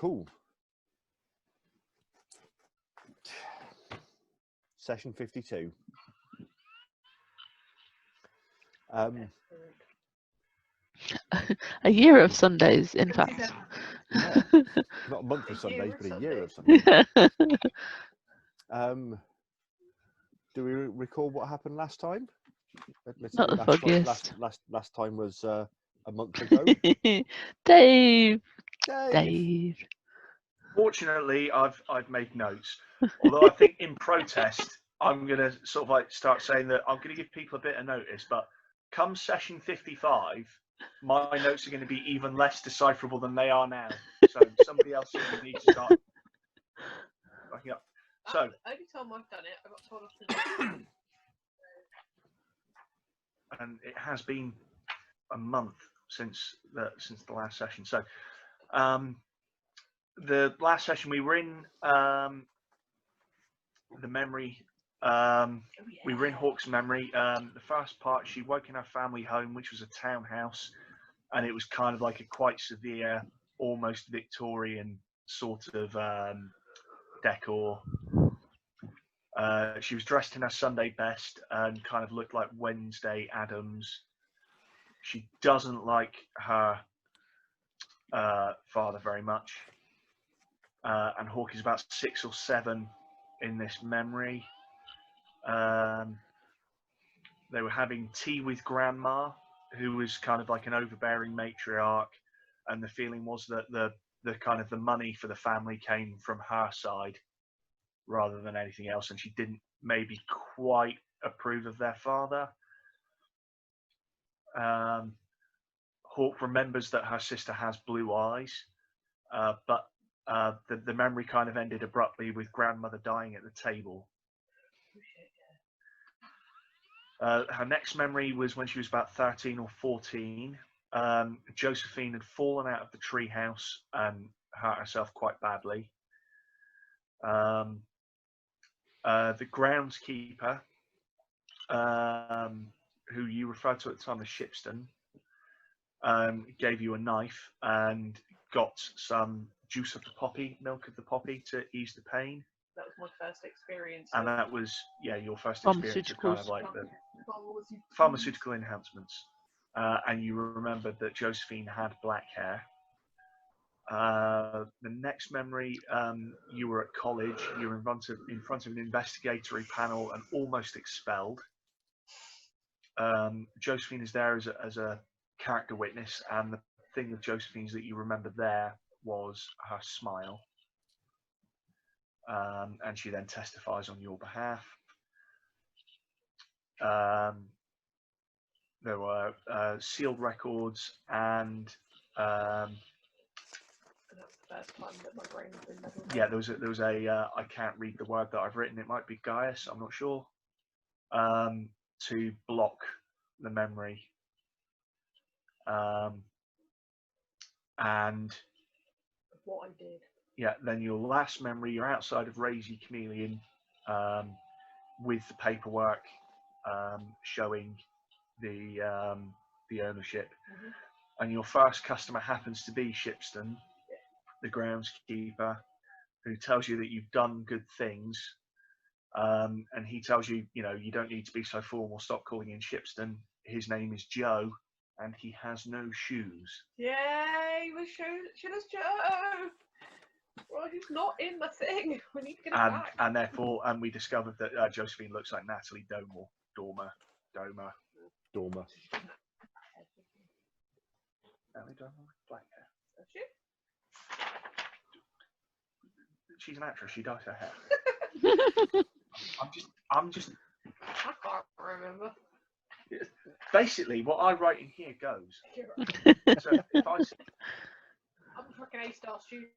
Cool. Session 52. A year of Sundays, in fact. Yeah. Not a month of Sundays, but a year of Sundays. Do we recall what happened last time? Not the foggiest. Last time was a month ago. Dave. Fortunately, I've made notes. Although I think in protest, I'm going to sort of like start saying that I'm going to give people a bit of notice. But come session 55, my notes are going to be even less decipherable than they are now. So somebody else needs to start backing up. So only time I've done it, I got told off to do it. And it has been a month since the last session. So the last session we were in the memory. We were in Hawk's memory. The first part, she woke in her family home, which was a townhouse, and it was kind of like a quite severe, almost Victorian sort of decor. She was dressed in her Sunday best and kind of looked like Wednesday Addams. She doesn't like her father very much. And Hawk is about 6 or 7 in this memory. They were having tea with Grandma, who was kind of like an overbearing matriarch, and the feeling was that the kind of the money for the family came from her side rather than anything else, and she didn't maybe quite approve of their father. Hawk remembers that her sister has blue eyes, but the memory kind of ended abruptly with grandmother dying at the table. Her next memory was when she was about 13 or 14. Josephine had fallen out of the treehouse and hurt herself quite badly. The groundskeeper, who you referred to at the time as Shipston, gave you a knife and got some juice of the poppy, milk of the poppy, to ease the pain. That was my first experience. And that was, your first experience of kind of like the pharmaceutical enhancements. And you remembered that Josephine had black hair. The next memory, you were at college. You were in front of an investigatory panel and almost expelled. Josephine is there as a character witness, and the thing with Josephine is that you remember there was her smile. And she then testifies on your behalf. There were sealed records, and that's the first time that my brain has been leveled. yeah, there was a I can't read the word that I've written. It might be Gaius, I'm not sure. To block the memory. And what I did. Yeah, then your last memory, you're outside of Razy Chameleon with the paperwork showing the ownership. Mm-hmm. And your first customer happens to be Shipston, the groundskeeper, who tells you that you've done good things. And he tells you, you don't need to be so formal. Stop calling in Shipston. His name is Joe, and he has no shoes. Yay, with shoeless Joe! Well, he's not in the thing. We need to get him back. And therefore, we discovered that Josephine looks like Natalie Dormer. Natalie Dormer with black hair. Is she? She's an actress. She dyes her hair. I'm just. I can't remember. Basically, what I write in here goes. So if I say, I'm a fucking A-star student.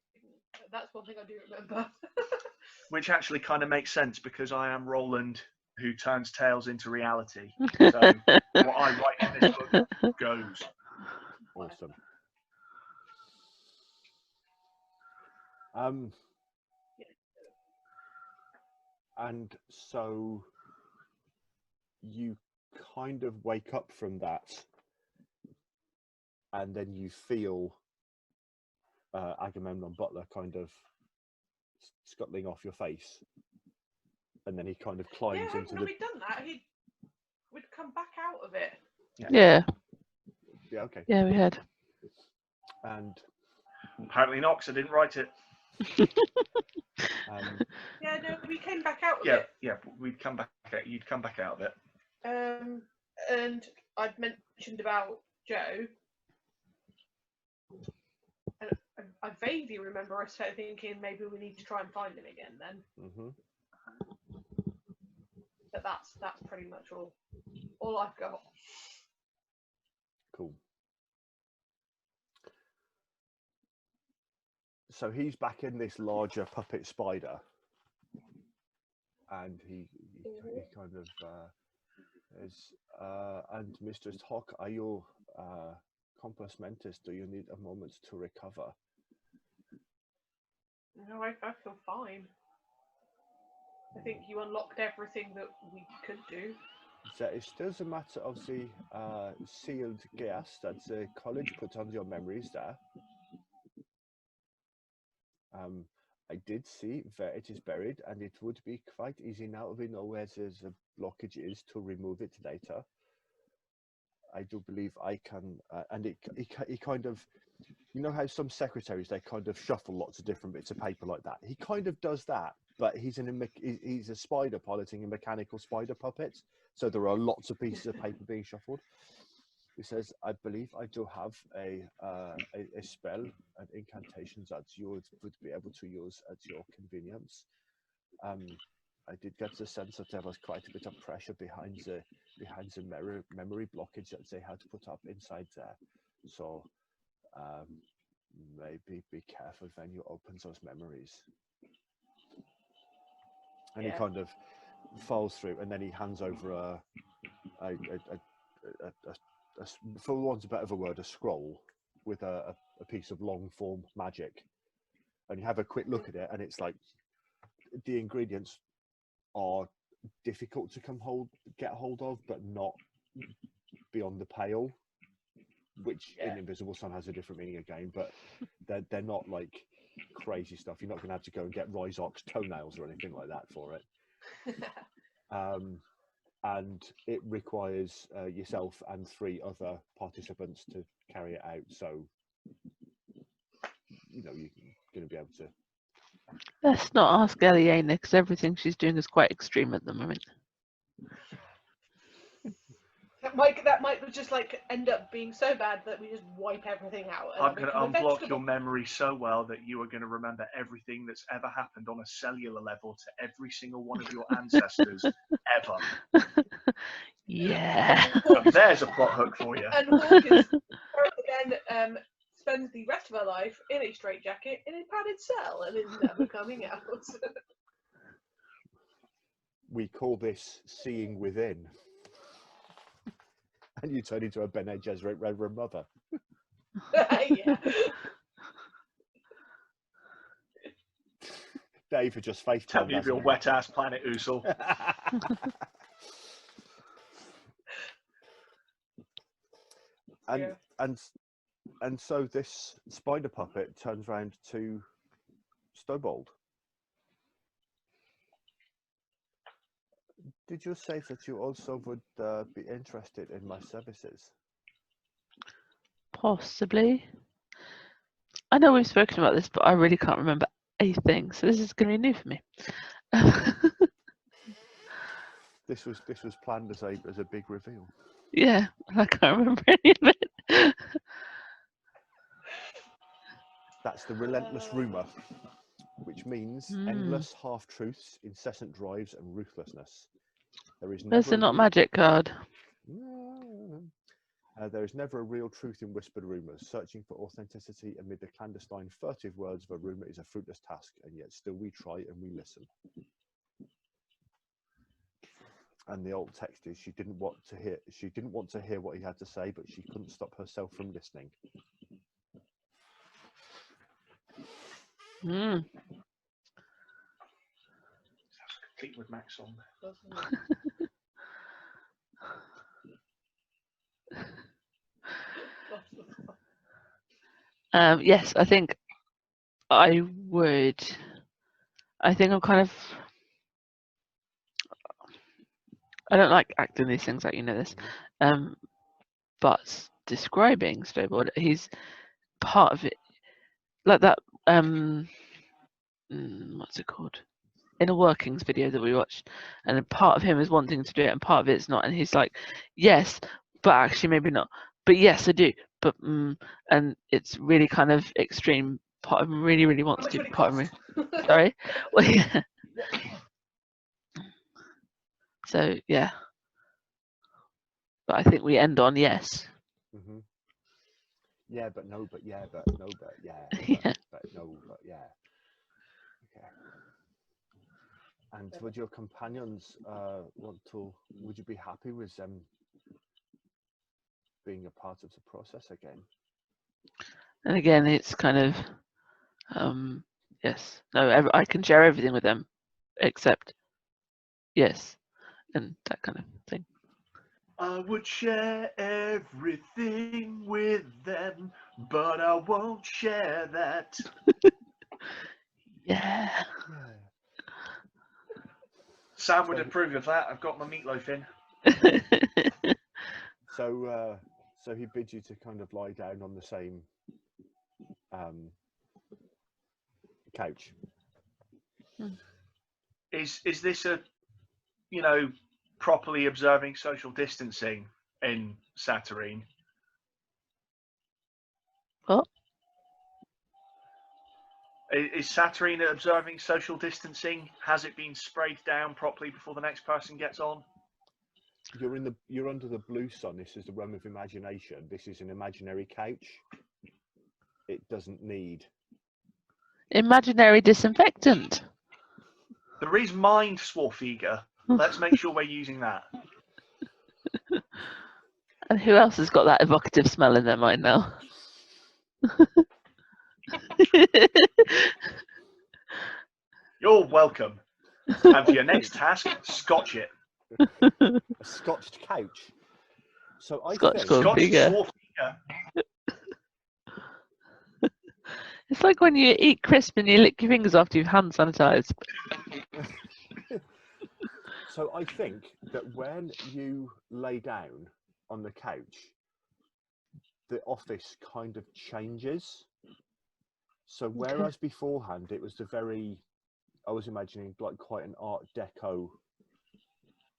That's one thing I do remember. Which actually kind of makes sense, because I am Roland, who turns tales into reality. So what I write in this book goes. Awesome. And so you kind of wake up from that, and then you feel Agamemnon Butler kind of scuttling off your face, and then he kind of climbs into when the. we'd done that, we'd come back out of it. Yeah. Yeah, okay. Yeah, we had. And Apparently not, 'cause I didn't write it. Yeah, no, we came back out of Yeah, it. yeah, we'd come back. You'd come back out of it. And I'd mentioned about Joe, and I vaguely remember us thinking maybe we need to try and find him again then. But that's pretty much all I've got. Cool. So he's back in this larger puppet spider, and he kind of is. And Mistress Hawk, are you compos mentis? Do you need a moment to recover? No, I feel fine. I think you unlocked everything that we could do. There is still a matter of the sealed gas that the college put on your memories there. I did see where it is buried, and it would be quite easy now. We know where the blockage is to remove it later. I do believe I can, and he kind of, you know how some secretaries, they kind of shuffle lots of different bits of paper like that. He kind of does that, but he's a spider piloting a mechanical spider puppet, so there are lots of pieces of paper being shuffled. He says, I believe I do have a spell, an incantation that you would be able to use at your convenience. I did get the sense that there was quite a bit of pressure behind the memory blockage that they had put up inside there. So maybe be careful when you open those memories. And he kind of falls through, and then he hands over for want of a better word, a scroll with a piece of long form magic. And you have a quick look at it, and it's like the ingredients are difficult to get hold of, but not beyond the pale, which in Invisible Sun has a different meaning again, but they're not like crazy stuff. You're not going to have to go and get Ryzok's toenails or anything like that for it. And it requires yourself and 3 other participants to carry it out. So, you know, you're going to be able to. Let's not ask Eliana, because everything she's doing is quite extreme at the moment. That might just like end up being so bad that we just wipe everything out. I'm going to unblock your memory so well that you are going to remember everything that's ever happened on a cellular level to every single one of your ancestors ever. Yeah. And there's a plot hook for you. And Hawkins again spends the rest of her life in a straitjacket in a padded cell and is never coming out. We call this seeing within. And you turn into a Bene Gesserit Reverend Mother. Yeah. Dave had just faced. Tell me of your wet ass planet, Usul. And so this spider puppet turns around to Stobold. Did you say that you also would be interested in my services? Possibly. I know we've spoken about this, but I really can't remember a thing. So this is going to be new for me. This was planned as a big reveal. Yeah, I can't remember any of it. That's the relentless rumor, which means endless half-truths, incessant drives, and ruthlessness. There's a not magic card. There is never a real truth in whispered rumors. Searching for authenticity amid the clandestine, furtive words of a rumor is a fruitless task, and yet still we try and we listen. And the old text is: she didn't want to hear what he had to say, but she couldn't stop herself from listening. Sounds complete with Max on. Yes, I think I would. I think I'm kind of. I don't like acting these things out, you know this. But describing snowboard, he's part of it, like that. What's it called? Inner workings video that we watched, and a part of him is wanting to do it, and part of it's not. And he's like, yes, but actually maybe not. But yes, I do. But and it's really kind of extreme. Part of him really, really wants to. Part of me. Sorry. Well, yeah. So yeah. But I think we end on yes. Mm-hmm. Yeah, but no, but yeah, but no, but yeah, Yeah. but no, but yeah. Okay. And would your companions want to? Would you be happy with them being a part of the process again? And again, it's kind of yes, no. I can share everything with them, except yes, and that kind of thing. I would share everything with them, but I won't share that. Yeah. Yeah. Sam would approve of that. I've got my meatloaf in. So, so he bids you to kind of lie down on the same couch. Is this a, you know, properly observing social distancing in Saturnine? What? Is Saturnine observing social distancing? Has it been sprayed down properly before the next person gets on? You're under the blue sun. This is the realm of imagination. This is an imaginary couch. It doesn't need. Imaginary disinfectant. There is Mind Swarfiga. Let's make sure we're using that. And who else has got that evocative smell in their mind now? You're welcome. And for your next task, scotch it. A scotched couch. So I Scotch think Scotched Swarfiga. Swarfiga. It's like when you eat crisp and you lick your fingers after you've hand sanitized. So I think that when you lay down on the couch, the office kind of changes. So whereas beforehand it was I was imagining like quite an Art Deco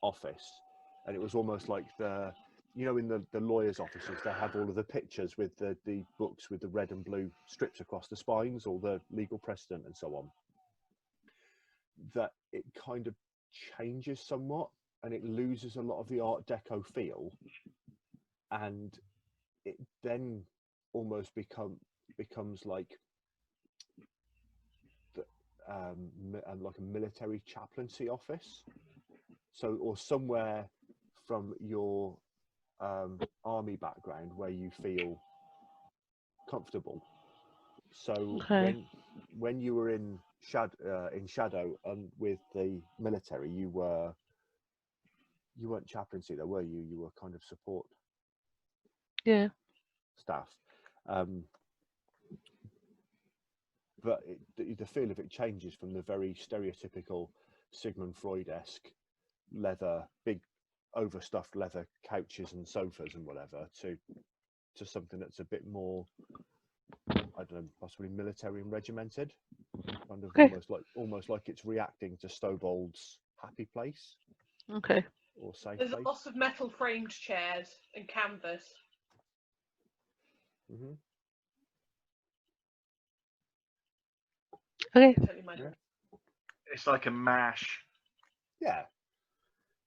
office, and it was almost like in the lawyers' offices they have all of the pictures with the books with the red and blue strips across the spines, all the legal precedent and so on. That it kind of changes somewhat, and it loses a lot of the Art Deco feel, and it then almost becomes like like a military chaplaincy office, so or somewhere from your army background where you feel comfortable. So when you were in shadow and with the military, you weren't chaplaincy though, were you? You were kind of support staff. But the feel of it changes from the very stereotypical Sigmund Freud-esque big overstuffed leather couches and sofas and whatever to something that's a bit more, I don't know, possibly military and regimented, kind of almost like it's reacting to Stobold's happy place. Okay. Or safe There's place. lots of metal framed chairs and canvas. Mm-hmm. Okay. Yeah. It's like a mash. Yeah,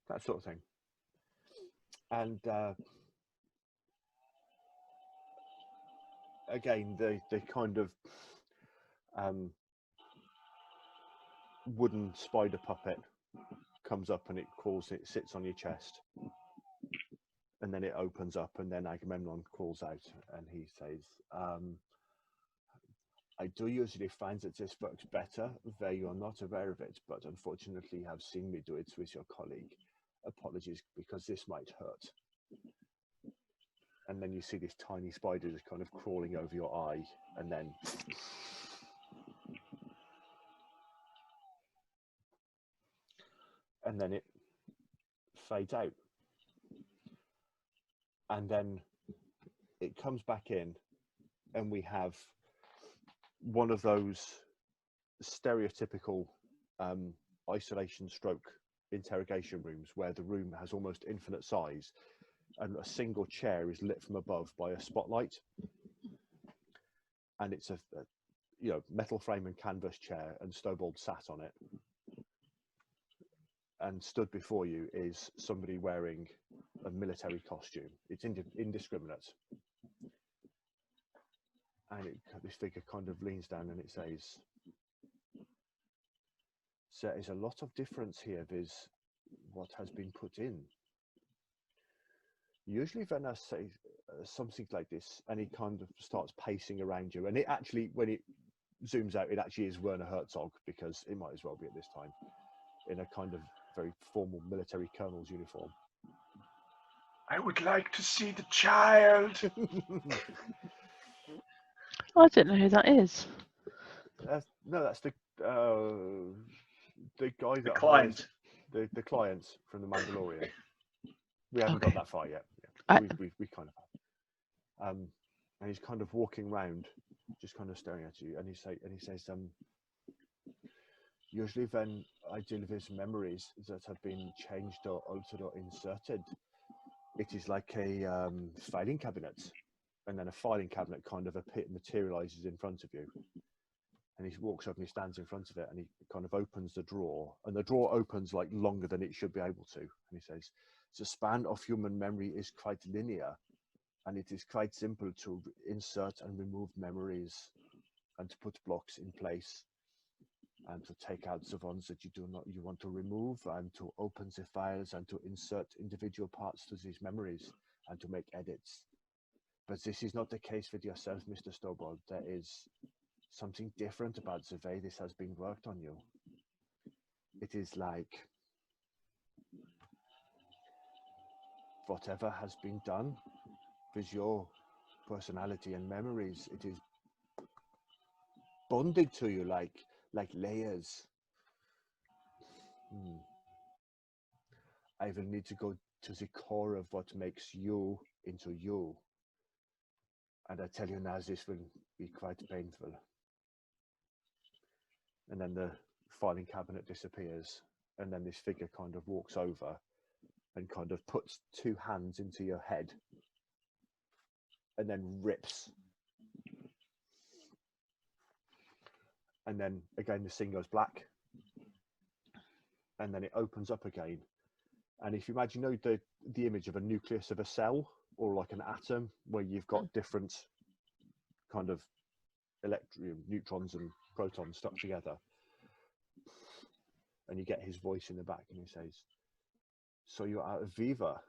that sort of thing. And again, the kind of wooden spider puppet comes up and it sits on your chest, and then it opens up, and then Agamemnon crawls out and he says, I do usually find that this works better where you're not aware of it, but unfortunately you have seen me do it with your colleague. Apologies, because this might hurt. And then you see this tiny spider just kind of crawling over your eye, and then and then it fades out, and then it comes back in, and we have one of those stereotypical isolation stroke interrogation rooms where the room has almost infinite size and a single chair is lit from above by a spotlight, and it's a metal frame and canvas chair, and Stobald sat on it, and stood before you is somebody wearing a military costume. It's indiscriminate, and this figure kind of leans down and it says, there is a lot of difference here with what has been put in. Usually when I say something like this, and he kind of starts pacing around you, and it actually, when it zooms out, it actually is Werner Herzog, because it might as well be at this time, in a kind of very formal military colonel's uniform. I would like to see the child. I don't know who that is. No, that's the guy that The client. the client from the Mandalorian. We haven't Okay. got that far yet. I- We kind of have. And he's kind of walking round, just kind of staring at you, and he says, usually when I deal with memories that have been changed or altered or inserted, it is like a filing cabinet, and then a filing cabinet kind of materializes in front of you. And he walks up and he stands in front of it, and he kind of opens the drawer, and the drawer opens like longer than it should be able to. And he says, the span of human memory is quite linear, and it is quite simple to insert and remove memories, and to put blocks in place, and to take out the ones that you want to remove, and to open the files, and to insert individual parts to these memories, and to make edits. But this is not the case with yourself, Mr. Stobald. There is something different about the way this has been worked on you. It is like whatever has been done with your personality and memories, it is bonded to you like layers. I will need to go to the core of what makes you into you. And I tell you now, this will be quite painful. And then the filing cabinet disappears, and then this figure kind of walks over and kind of puts two hands into your head, and then rips. And then again the scene goes black, and then it opens up again. And if you imagine, the image of a nucleus of a cell, or like an atom, where you've got different kind of neutrons and protons stuck together, and you get his voice in the back, and he says, so you're out of Viva?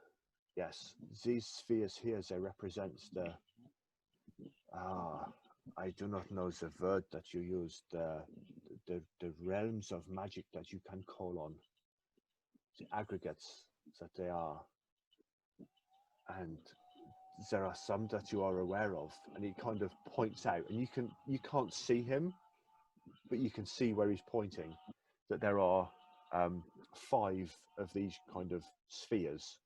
Yes, these spheres here, they represent the I do not know the word that you use, the realms of magic that you can call on, the aggregates that they are, and there are some that you are aware of. And he kind of points out, and you can't see him, but you can see where he's pointing, that there are 5 of these kind of spheres,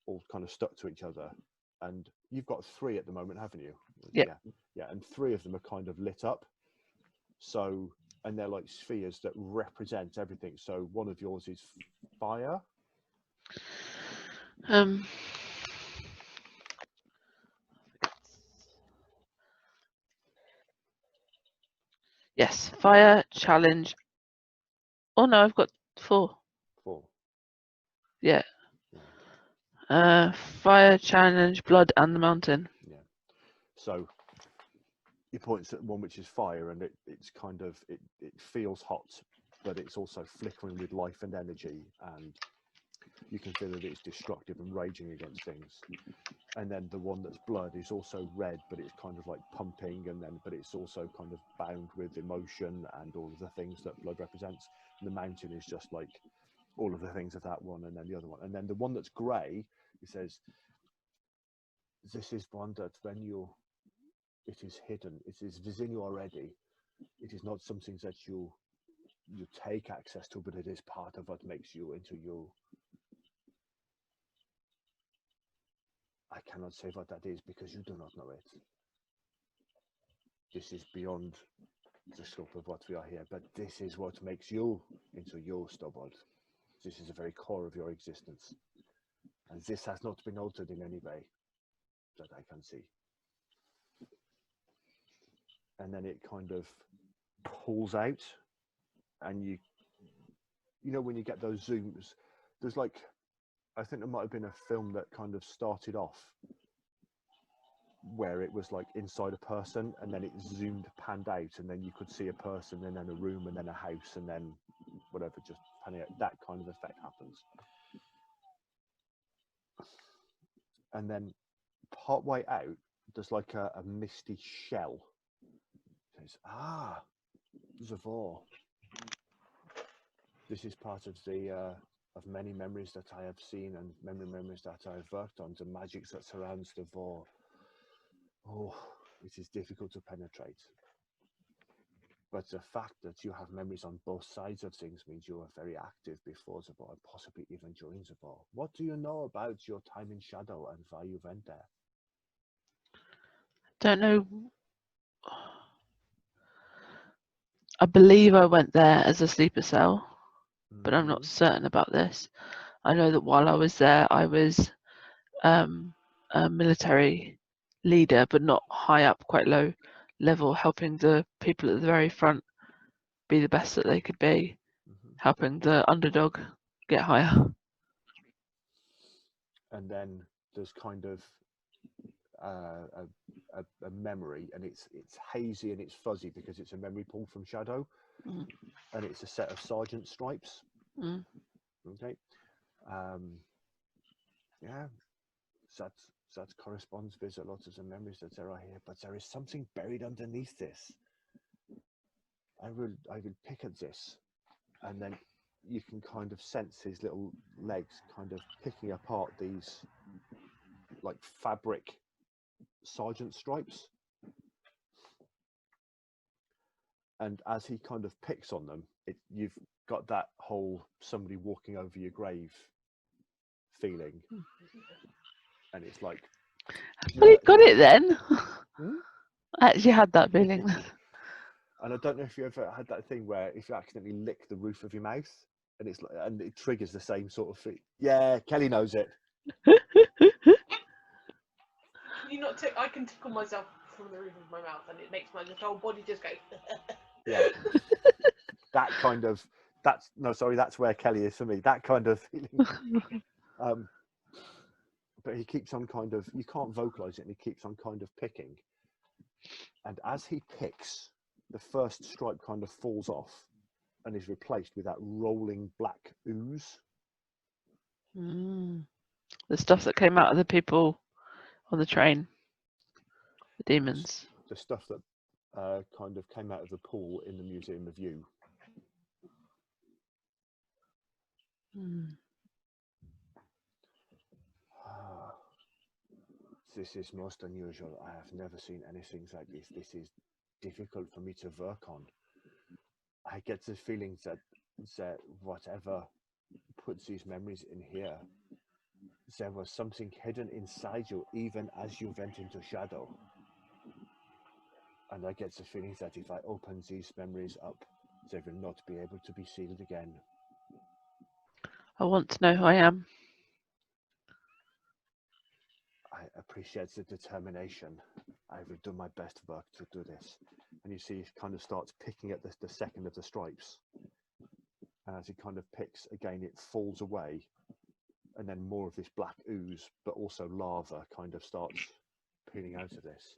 all kind of stuck to each other. And you've got 3 at the moment, haven't you? Yeah. And 3 of them are kind of lit up. So, and they're like spheres that represent everything. So one of yours is fire. Yes, fire, challenge. Oh no, I've got 4. 4. Yeah. Fire, challenge, blood, and the mountain. Yeah. So he points at one which is fire, and it's kind of it feels hot, but it's also flickering with life and energy, and you can feel that it's destructive and raging against things. And then the one that's blood is also red, but it's kind of like pumping, but it's also kind of bound with emotion and all of the things that blood represents. And the mountain is just like all of the things of that one, and then the other one. And then the one that's grey, he says, this is one that it is hidden, it is within you already. It is not something that you you take access to, but it is part of what makes you into you. I cannot say what that is because you do not know it. This is beyond the scope of what we are here, but this is what makes you into your Stobald. This is the very core of your existence. And this has not been altered in any way that I can see. And then it kind of pulls out, and you know when you get those zooms, there's like, I think there might have been a film that kind of started off where it was like inside a person, and then it zoomed, panned out, and then you could see a person, and then a room, and then a house, and then whatever, just panning out. That kind of effect happens. And then part way out, there's like a misty shell. It's, Zavor. This is part of the of many memories that I have seen and memories that I've worked on. The magic that surrounds the Vor. Oh, it is difficult to penetrate. But the fact that you have memories on both sides of things means you are very active before the Vor, and possibly even during the Vor. What do you know about your time in Shadow and why you went there? Don't know. I believe I went there as a sleeper cell, but I'm not certain about this. I know that while I was there, I was a military leader, but not high up, quite low level, helping the people at the very front be the best that they could be, helping the underdog get higher. And then there's kind of a memory, and it's hazy and it's fuzzy because it's a memory pulled from Shadow, and it's a set of sergeant stripes. Okay, yeah, that corresponds with a lot of the memories that there are here, but there is something buried underneath this. I will pick at this, and then you can kind of sense his little legs kind of picking apart these like fabric sergeant stripes, and as he kind of picks on them, you've got that whole somebody walking over your grave feeling, and it's like, Well, you got it then. I actually had that feeling. And I don't know if you ever had that thing where if you accidentally lick the roof of your mouth, and it's like, and it triggers the same sort of thing. Yeah, Kelly knows it. You not I can tickle myself from the roof of my mouth, and it makes my whole body just go. Yeah, that kind of. That's where Kelly is for me. That kind of feeling. But he keeps on kind of. You can't vocalize it, and he keeps on kind of picking. And as he picks, the first stripe kind of falls off and is replaced with that rolling black ooze. The stuff that came out of the people on the train, the demons. The stuff that kind of came out of the pool in the Museum of You. This is most unusual. I have never seen anything like this. This is difficult for me to work on. I get the feeling that whatever puts these memories in here, there was something hidden inside you even as you went into Shadow. And I get the feeling that if I open these memories up, they will not be able to be sealed again. I want to know who I am. I appreciate the determination. I will do my best work to do this. And you see, he kind of starts picking at the second of the stripes. And as he kind of picks, again, it falls away. And then more of this black ooze, but also lava kind of starts peeling out of this.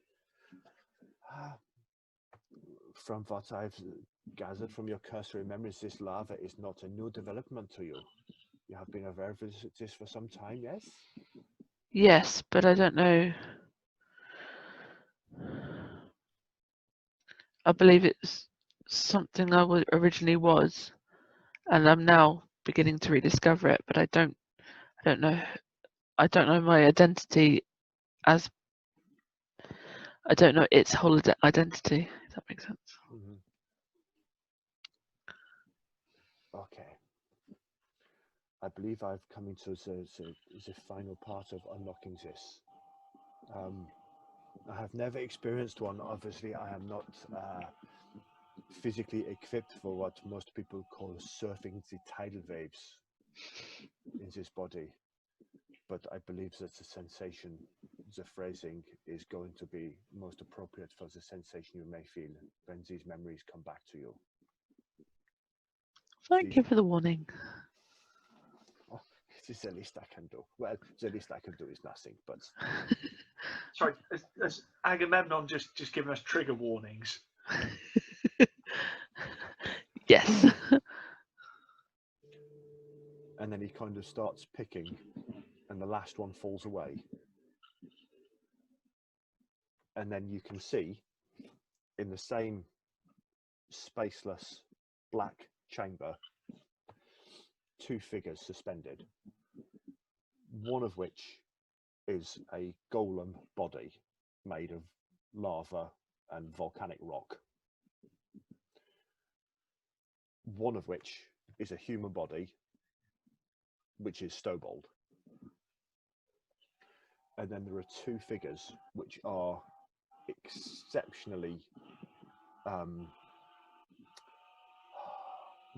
From what I've gathered from your cursory memories, this lava is not a new development to you. You have been aware of this for some time, yes? Yes, but I don't know. I believe it's something I originally was, and I'm now beginning to rediscover it. But I don't know. I don't know my identity as. I don't know its whole identity. If that makes sense. I believe I've come into the final part of unlocking this. I have never experienced one. Obviously, I am not physically equipped for what most people call surfing the tidal waves in this body. But I believe that the sensation, the phrasing, is going to be most appropriate for the sensation you may feel when these memories come back to you. Thank you for the warning. Oh, this is the least I can do. Well, the least I can do is nothing, but... Sorry, has Agamemnon just given us trigger warnings? Yes. And then he kind of starts picking, and the last one falls away. And then you can see, in the same spaceless black chamber, two figures suspended, one of which is a golem body made of lava and volcanic rock, one of which is a human body, which is Stobold. And then there are two figures which are exceptionally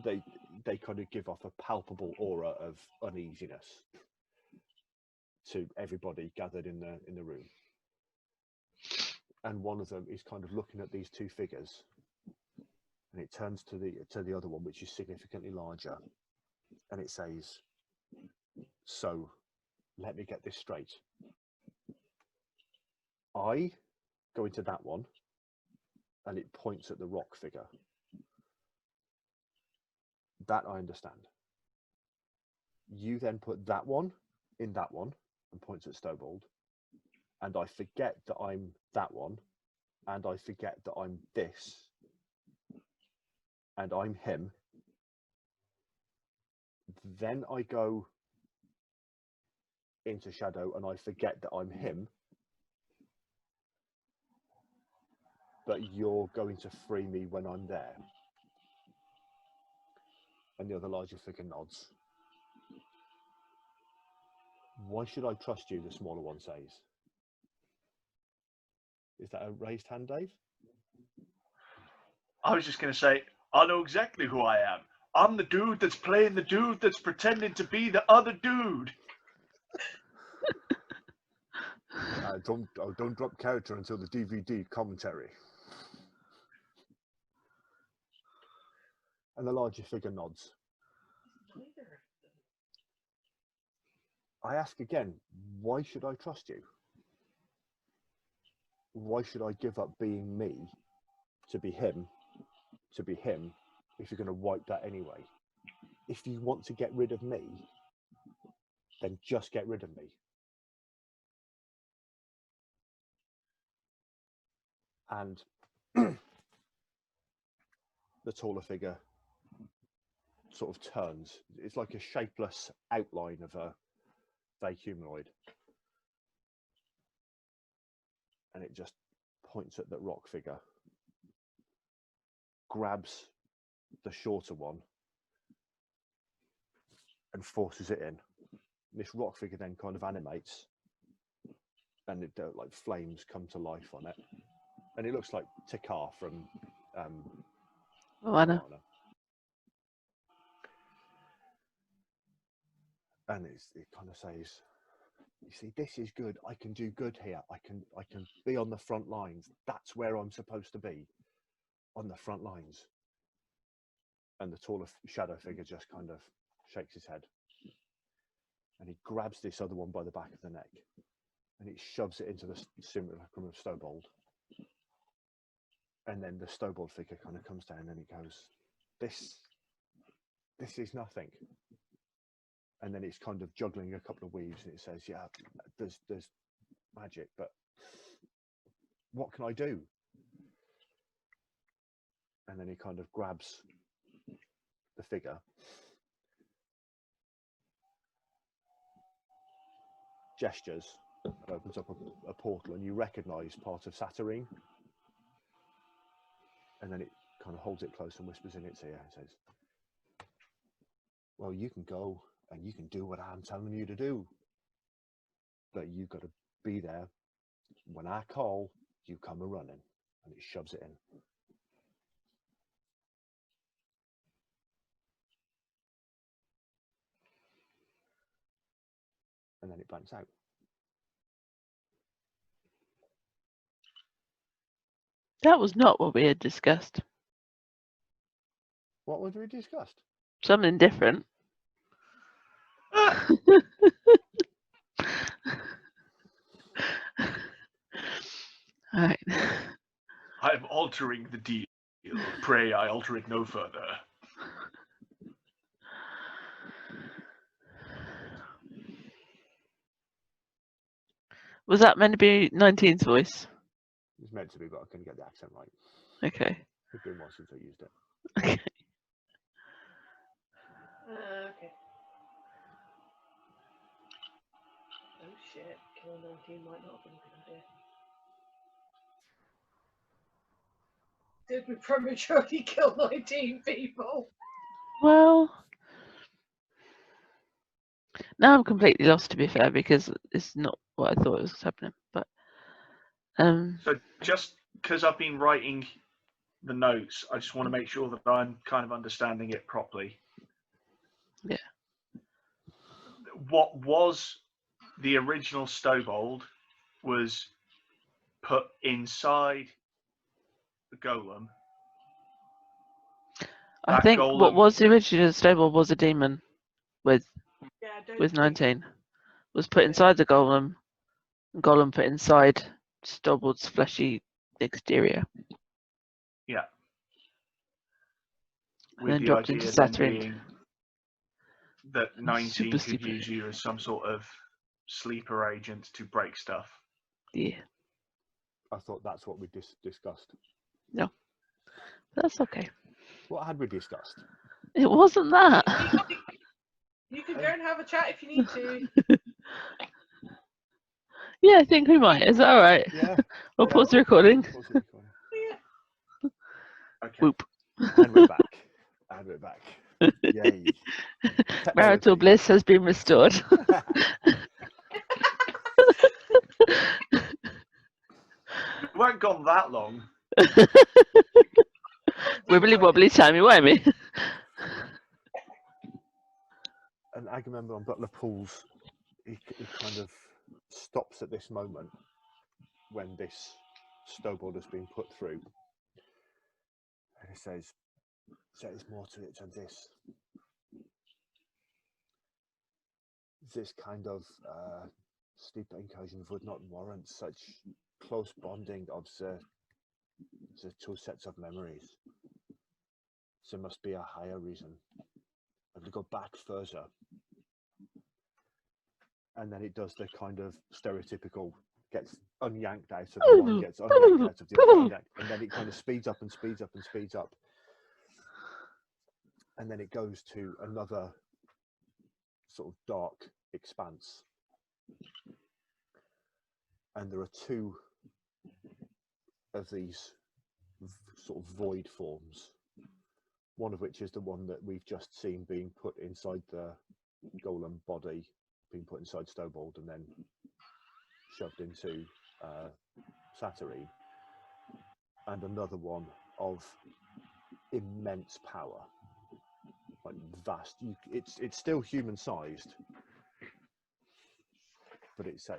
they kind of give off a palpable aura of uneasiness to everybody gathered in the room. And one of them is kind of looking at these two figures, and it turns to the other one, which is significantly larger, and it says, "So, let me get this straight. I go into that one," and it points at the rock figure. "That I understand. You then put that one in that one," and points at Stobold, "and I forget that I'm that one, and I forget that I'm this, and I'm him. Then I go into shadow and I forget that I'm him, but you're going to free me when I'm there." And the other larger figure nods. "Why should I trust you?" the smaller one says. Is that a raised hand, Dave? I was just going to say, I know exactly who I am. I'm the dude that's playing the dude that's pretending to be the other dude. Don't drop character until the DVD commentary. And the larger figure nods. I ask again, why should I trust you? Why should I give up being me to be him, if you're going to wipe that anyway? If you want to get rid of me, then just get rid of me. And the taller figure sort of turns. It's like a shapeless outline of a vague humanoid. And it just points at that rock figure, grabs the shorter one, and forces it in. This rock figure then kind of animates, and it like flames come to life on it, and it looks like Tikar from Moana. And it kind of says, "You see, this is good. I can do good here. I can be on the front lines. That's where I'm supposed to be, on the front lines." And the taller shadow figure just kind of shakes his head, and he grabs this other one by the back of the neck, and he shoves it into the simulacrum of Stobold. And then the Stobold figure kind of comes down, and he goes, This is nothing." And then it's kind of juggling a couple of weaves, and it says, "Yeah, there's magic, but what can I do?" And then he kind of grabs the figure, gestures, and opens up a portal, and you recognize part of Satyrine. And then it kind of holds it close and whispers in its ear and says, "Well, you can go and you can do what I'm telling you to do. But you've got to be there. When I call, you come a running. And it shoves it in. And then it blanks out. That was not what we had discussed. What was we discussed? Something different. Alright. I am altering the deal. Pray I alter it no further. Was that meant to be 19's voice? It's meant to be, but I couldn't get the accent right. Okay. It's been a while since I used it. Okay. Okay. Oh shit, killing 19 might not have been a good idea. Did we prematurely kill 19 people? Well, now I'm completely lost, to be fair, because it's not what I thought was happening. But So just because I've been writing the notes, I just want to make sure that I'm kind of understanding it properly. Yeah. What was the original Stobold was put inside the golem. I That think what golem- was the original stable was a demon with Yeah, don't with think- 19. Was put inside the golem. Golem put inside Stobold's fleshy exterior. Yeah. And With then the dropped into idea then Saturn. being that 19 Super could sleeper. use you as some sort of sleeper agent to break stuff. Yeah, I thought that's what we discussed. that's okay. What had we discussed? It wasn't that. You can go and have a chat if you need to. Yeah, I think we might. Is that all right? Yeah. We'll Yeah. pause the recording. Pause the recording. Yeah. Okay. Whoop. And we're back. And we're back. Yay. Marital Technology. bliss has been restored. It won't gone that long. Wibbly wobbly, timey-wimey. And Agamemnon Butler pulls, he kind of stops at this moment when this Stobold has been put through. And he says, there's more to it than this. This kind of sleeper incursion would not warrant such close bonding of the two sets of memories. There must be a higher reason. I have to go back further. And then it does the kind of stereotypical, gets unyanked out of the one, gets unyanked out of the other, and then it kind of speeds up and speeds up and speeds up. And then it goes to another sort of dark expanse. And there are two of these sort of void forms, one of which is the one that we've just seen being put inside the golem body, being put inside Stobold and then shoved into Satyrine, and another one of immense power, like vast. It's still human sized, but it's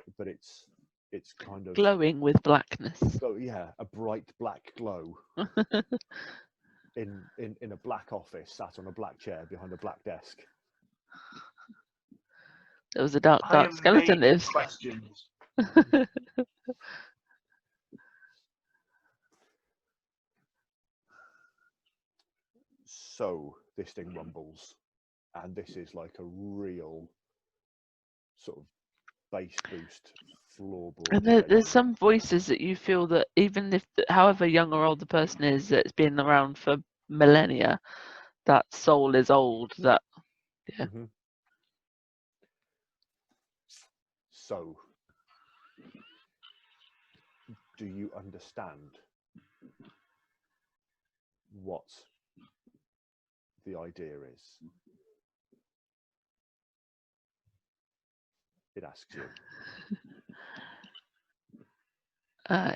kind of Glowing with blackness. yeah, a bright black glow in a black office, sat on a black chair behind a black desk. There was a dark I have skeleton vague lives. questions. So this thing rumbles, and this is like a real sort of bass boost floorboard. And there's some voices that you feel that even if, however young or old the person is, that's been around for millennia, that soul is old. That yeah. Mm-hmm. So, do you understand what the idea is? It asks you.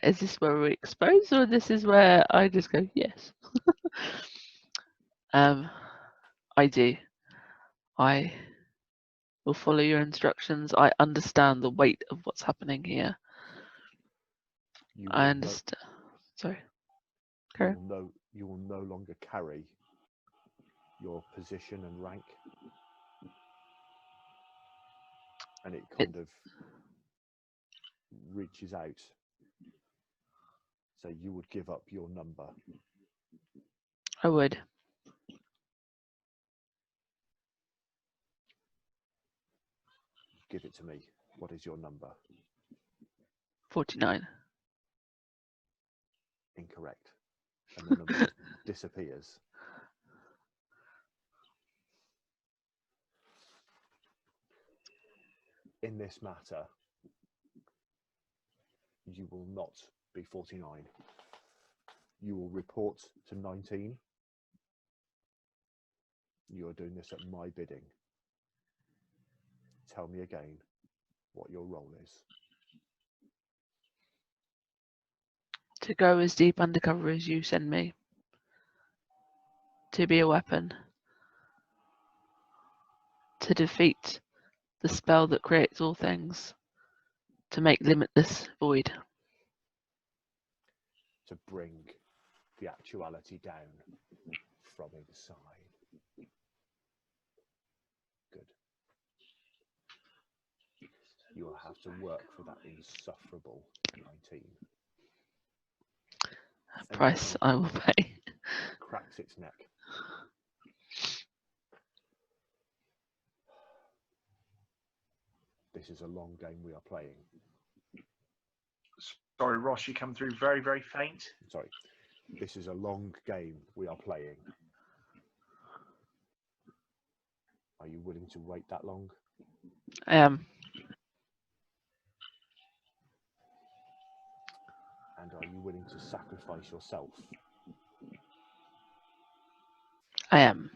Is this where we expose, or this is where I just go yes? I do. I will follow your instructions. I understand the weight of what's happening here. You I will understand. Sorry. You Carry will you will no longer carry your position and rank, and it kind of reaches out. So you would give up your number. I would. Give it to me. What is your number? 49. Incorrect. And the number disappears. In this matter, you will not be 49. You will report to 19. You are doing this at my bidding. Tell me again what your role is. To go as deep undercover as you send me. To be a weapon. To defeat the spell that creates all things. To make limitless void. To bring the actuality down from inside. Good. You will have to work for that insufferable 19. A price I will pay. Cracks its neck. This is a long game we are playing. Sorry, Ross, you come through very, very faint. Sorry. This is a long game we are playing. Are you willing to wait that long? I am. And are you willing to sacrifice yourself? I am.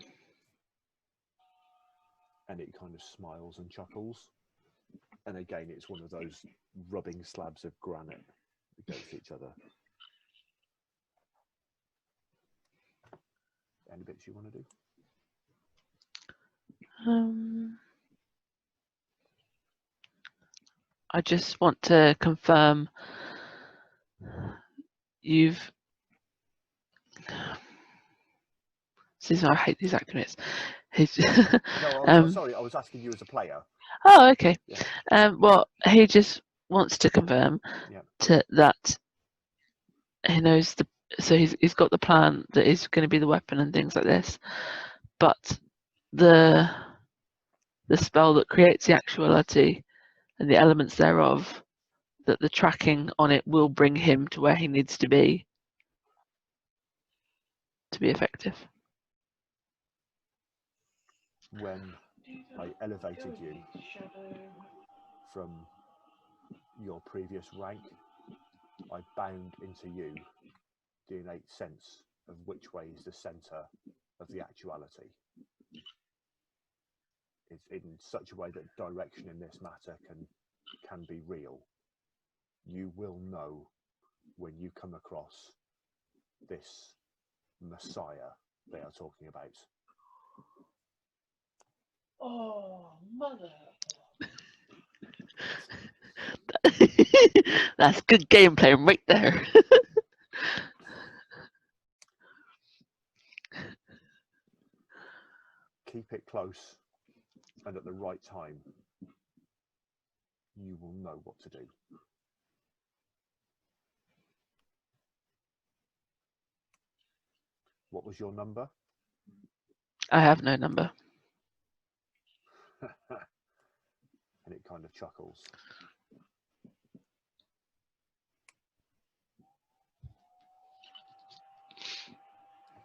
And it kind of smiles and chuckles. And again, it's one of those rubbing slabs of granite against each other. Any bits you want to do? I just want to confirm you've. This is why I hate these acronyms. No, sorry, I was asking you as a player. Oh, okay. Yeah. Well, he just wants to confirm that he knows the. So he's got the plan that is going to be the weapon and things like this, but the spell that creates the actuality and the elements thereof, that the tracking on it will bring him to where he needs to be effective. When I elevated you from your previous rank, I bound into you the innate sense of which way is the centre of the actuality. It's in such a way that direction in this matter can be real. You will know when you come across this Messiah they are talking about. Oh, mother. That's good gameplay right there. Keep it close, and at the right time, you will know what to do. What was your number? I have no number. And it kind of chuckles.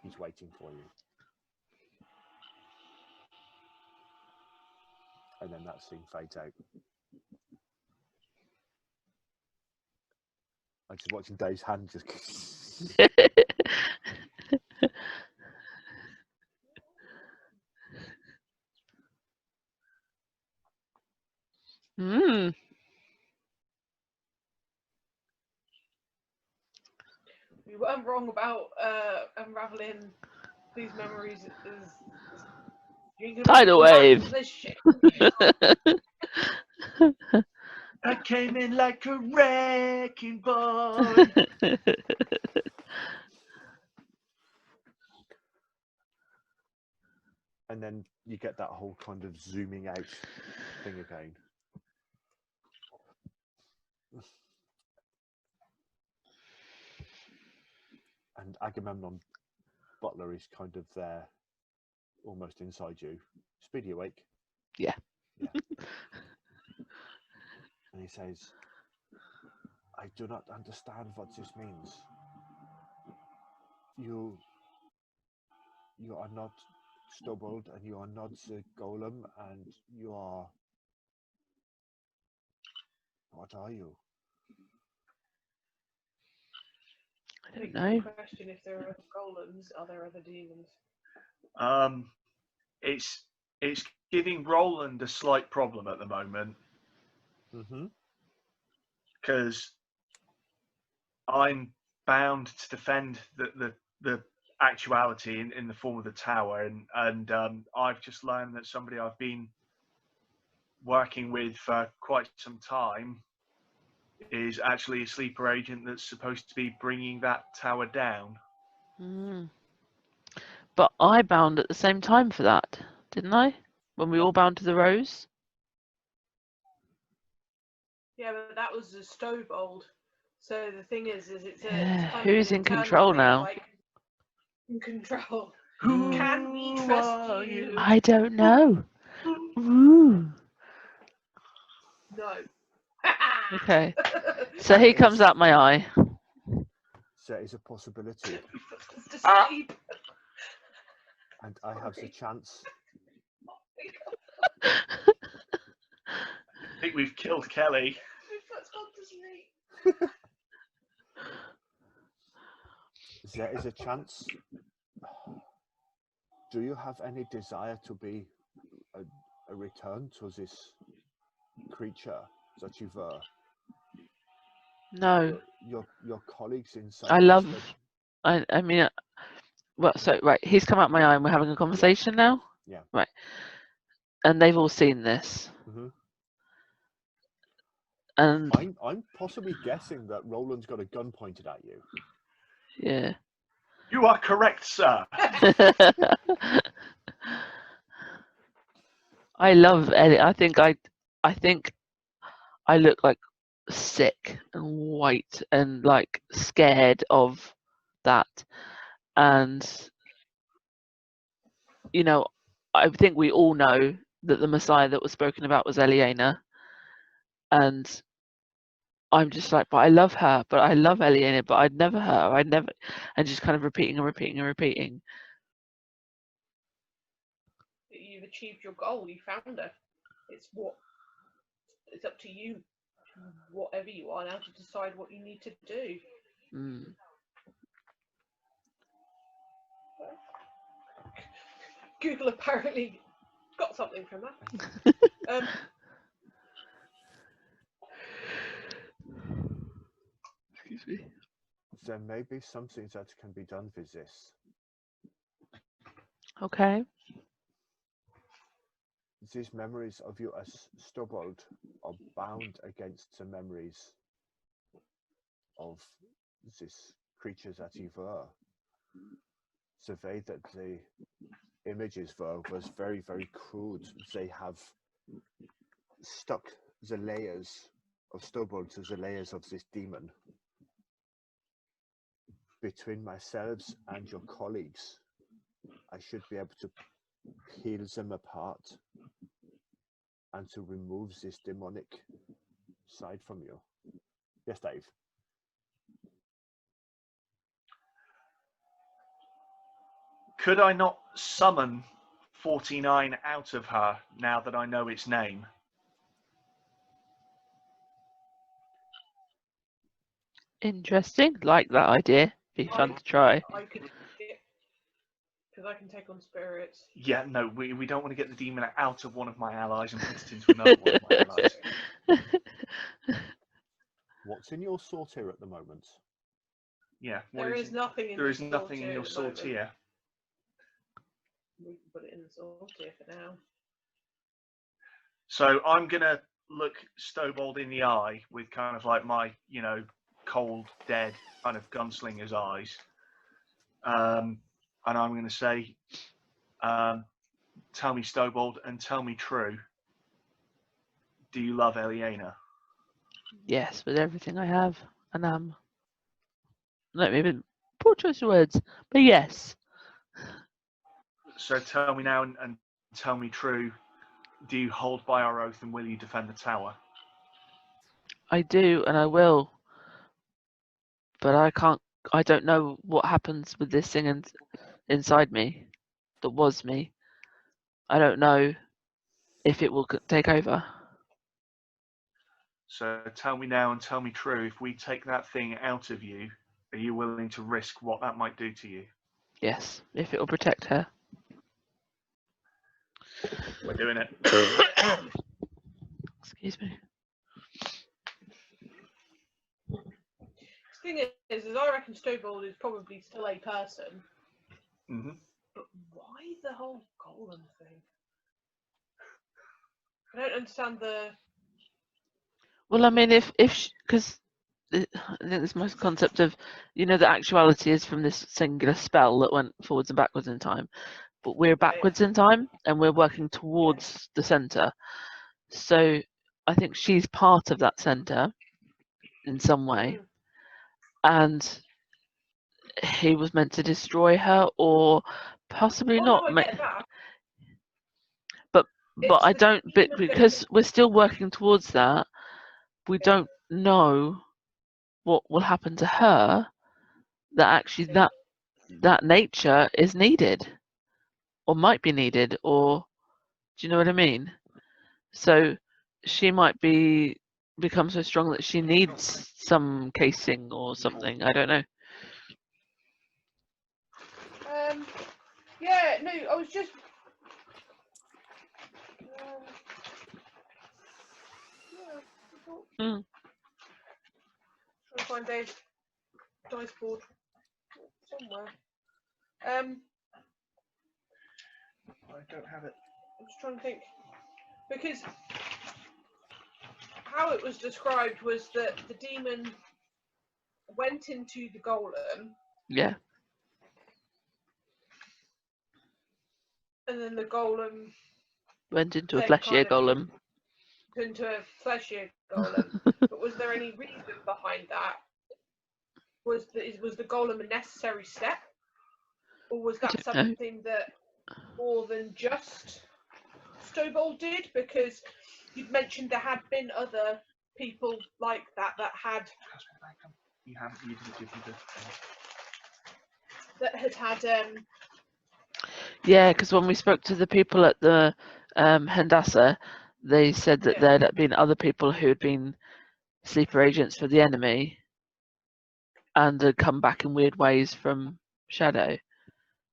He's waiting for you. And then that scene fades out. I'm just watching Dave's hand just... Hmm. You weren't wrong about unraveling these memories as Tidal wave. This shit. I came in like a wrecking ball. And then you get that whole kind of zooming out thing again. And Agamemnon Butler is kind of there, almost inside you. Speedy awake? Yeah. Yeah. And he says, I do not understand what this means. You are not Stubbled, and you are not the golem, and you are... What are you? I don't know. Question: if there are golems, are there other demons? It's giving Roland a slight problem at the moment Mm-hmm. because I'm bound to defend the actuality in the form of the tower, and I've just learned that somebody I've been working with for quite some time is actually a sleeper agent that's supposed to be bringing that tower down. Mm. But I bound at the same time for that, didn't I? When we all bound to the rose? Yeah, but that was a Stowbold. So the thing is it's a Yeah, it's kind who's of an in internal control thing, now? like in control. Who Can we trust are you? I don't know. Ooh. No. Okay. So he comes out my eye. There is a possibility, To sleep. and I have the chance. I think we've killed Kelly. My foot's gone to sleep. There is a chance. Do you have any desire to be a return to this creature that you were? No. Your colleagues inside. I love. I mean, well, so right, he's come out my eye, and we're having a conversation now. Yeah. Right. And they've all seen this. Mm-hmm. And I'm possibly guessing that Roland's got a gun pointed at you. yeah. You are correct, sir. I love Ellie. I think I look like sick and white and like scared of that. And you know, I think we all know that the Messiah that was spoken about was Eliana. And I'm just like, but I love her, but I love Eliana, but I'd never her, I'd never, and just kind of repeating and repeating and repeating. You've achieved your goal. You found her. It's up to you, whatever you are now, to decide what you need to do. Mm. Google apparently got something from that. Excuse me. There may be something that can be done with this. Okay. These memories of you as Stubbled are bound against the memories of this creature that you were. The way that the images were was very, very crude. They have stuck the layers of Stubbled to the layers of this demon. Between myself and your colleagues, I should be able to peel them apart and to remove this demonic side from you. Yes, Dave. Could I not summon 49 out of her now that I know its name? Interesting. Like that idea. Be fun to try. I could. Because I can take on spirits. Yeah, no, we don't want to get the demon out of one of my allies and put it into another one of my allies. What's in your sortier at the moment? Yeah, There is nothing in there this is nothing in sortier your at the moment. sortier. We can put it in the sortier for now. So I'm gonna look Stobold in the eye with kind of like my, cold, dead kind of gunslinger's eyes, and I'm gonna say, "Tell me, Stobold, and tell me true. Do you love Eliana?" Yes, with everything I have and am. Not maybe poor choice of words, but yes. So tell me now and tell me true. Do you hold by our oath and will you defend the tower? I do and I will. But I don't know what happens with this thing inside me that was me. I don't know if it will take over. So tell me now and tell me true. If we take that thing out of you, are you willing to risk what that might do to you? Yes, if it will protect her. We're doing it. Excuse me. The thing is I reckon Stobold is probably still a person. Mm-hmm. But why the whole golem thing? I don't understand the. Well, I mean, if because I think this most concept of, the actuality is from this singular spell that went forwards and backwards in time, but we're backwards in time and we're working towards the center. So I think she's part of that center in some way, and he was meant to destroy her or possibly not. No, I get that. But I don't. But because we're still working towards that, we don't know what will happen to her. That actually that nature is needed, or might be needed, or do you know what I mean? So she might become so strong that she needs some casing or something. I don't know. Yeah, no, I was just. Mm. Trying to find Dave's dice board somewhere. I don't have it. I'm just trying to think. Because how it was described was that the demon went into the golem. Yeah. And then the golem Went into a fleshier golem. Into a fleshier golem. But was there any reason behind that? Was the golem a necessary step? Or was that something that more than just Stobold did? Because you'd mentioned there had been other people like that had. You didn't give me the. That had. Yeah, because when we spoke to the people at the Hendasa, they said that there had been other people who had been sleeper agents for the enemy and had come back in weird ways from Shadow.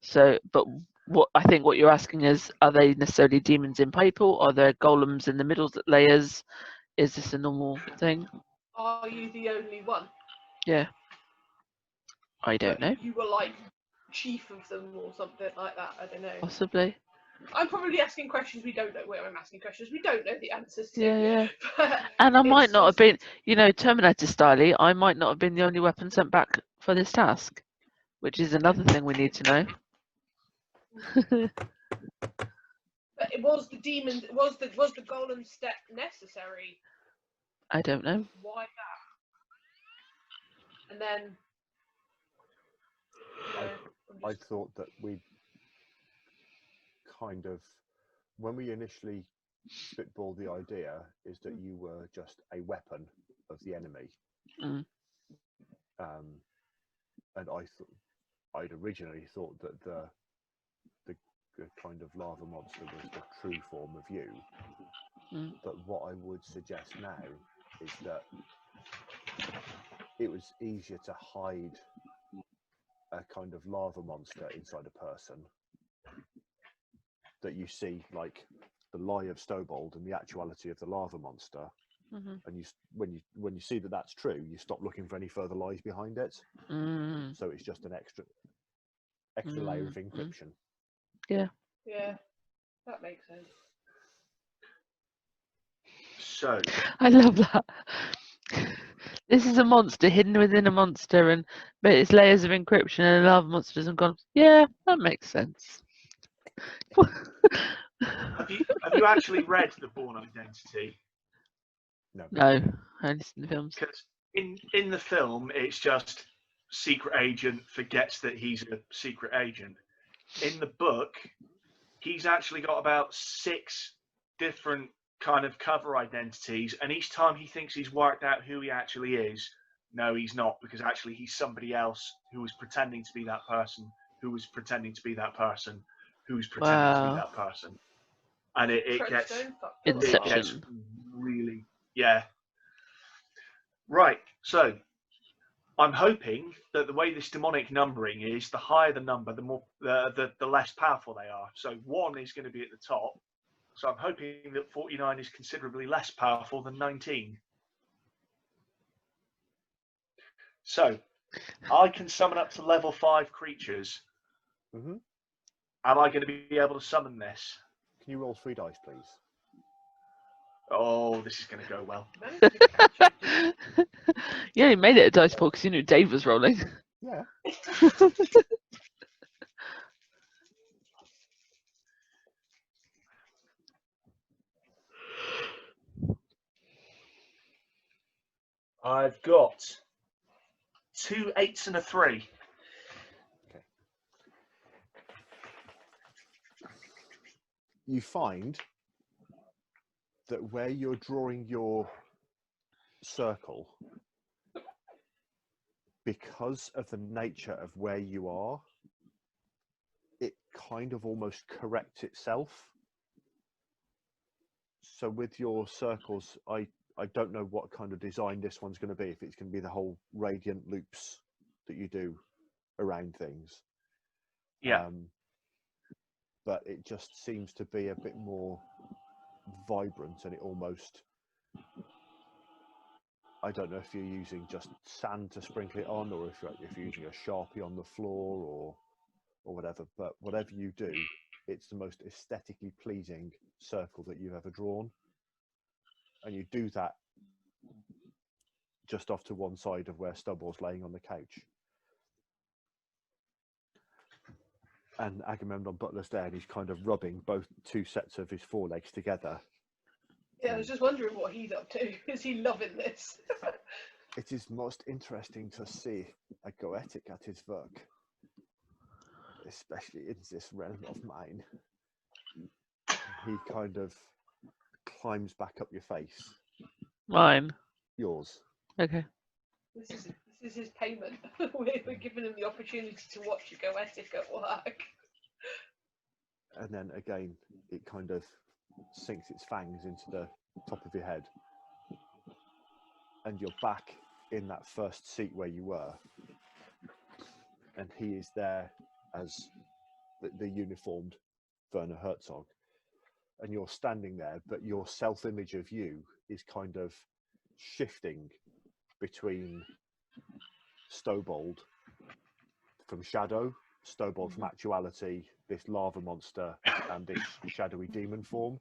So, but what you're asking is, are they necessarily demons in people? Are there golems in the middle layers? Is this a normal thing? Are you the only one? Yeah. I don't know. You were like chief of them or something like that. I don't know. Possibly. I'm probably asking questions we don't know. Where I'm asking questions we don't know the answers to. Yeah. And I might not have been, Terminator style. I might not have been the only weapon sent back for this task, which is another thing we need to know. But it was the demon. Was the golem step necessary? I don't know. Why that? And then. I thought that we kind of, when we initially spitballed the idea, is that you were just a weapon of the enemy. Mm. And I'd originally thought that the kind of lava monster was the true form of you. Mm. But what I would suggest now is that it was easier to hide a kind of lava monster inside a person that you see like the lie of Stobold and the actuality of the lava monster, Mm-hmm. and when you see that that's true, you stop looking for any further lies behind it. Mm. So it's just an extra layer of encryption. Yeah. Yeah, that makes sense. So I love that. This is a monster hidden within a monster, but it's layers of encryption and lava monsters and gone. Yeah, that makes sense. have you actually read The Bourne Identity? No. No, I only seen the films. Because in the film, it's just secret agent forgets that he's a secret agent. In the book, he's actually got about 6 different kind of cover identities, and each time he thinks he's worked out who he actually is, no, he's not, because actually he's somebody else who was pretending to be that person, who was pretending to be that person, who was pretending to be that person, and it gets Inception. really, yeah. Right, so I'm hoping that the way this demonic numbering is, the higher the number, the more the less powerful they are. So 1 is going to be at the top. So I'm hoping that 49 is considerably less powerful than 19. So I can summon up to level 5 creatures. Mm-hmm. Am I going to be able to summon this? Can you roll 3 dice, please? Oh, this is going to go well. Yeah, you made it a dice pool because you knew Dave was rolling. Yeah. I've got 2 8s and a 3. Okay. You find that where you're drawing your circle, because of the nature of where you are, it kind of almost corrects itself. So with your circles, I don't know what kind of design this one's going to be, if it's going to be the whole radiant loops that you do around things. Yeah. But it just seems to be a bit more vibrant, and it almost, I don't know if you're using just sand to sprinkle it on, or if you're using a Sharpie on the floor or whatever, but whatever you do, it's the most aesthetically pleasing circle that you've ever drawn. And you do that just off to one side of where Stubble's laying on the couch. And Agamemnon Butler's there, and he's kind of rubbing both 2 sets of his forelegs together. Yeah, I was just wondering what he's up to. Is he loving this? It is most interesting to see a Goetic at his work, especially in this realm of mine. He kind of climbs back up your face. Mine. Yours. Okay. This is his payment. We're giving him the opportunity to watch a Goetic at work. And then again, it kind of sinks its fangs into the top of your head. And you're back in that first seat where you were. And he is there as the uniformed Werner Herzog. And you're standing there, but your self-image of you is kind of shifting between Stobold from shadow, Stobold from actuality, this lava monster, and this shadowy demon form.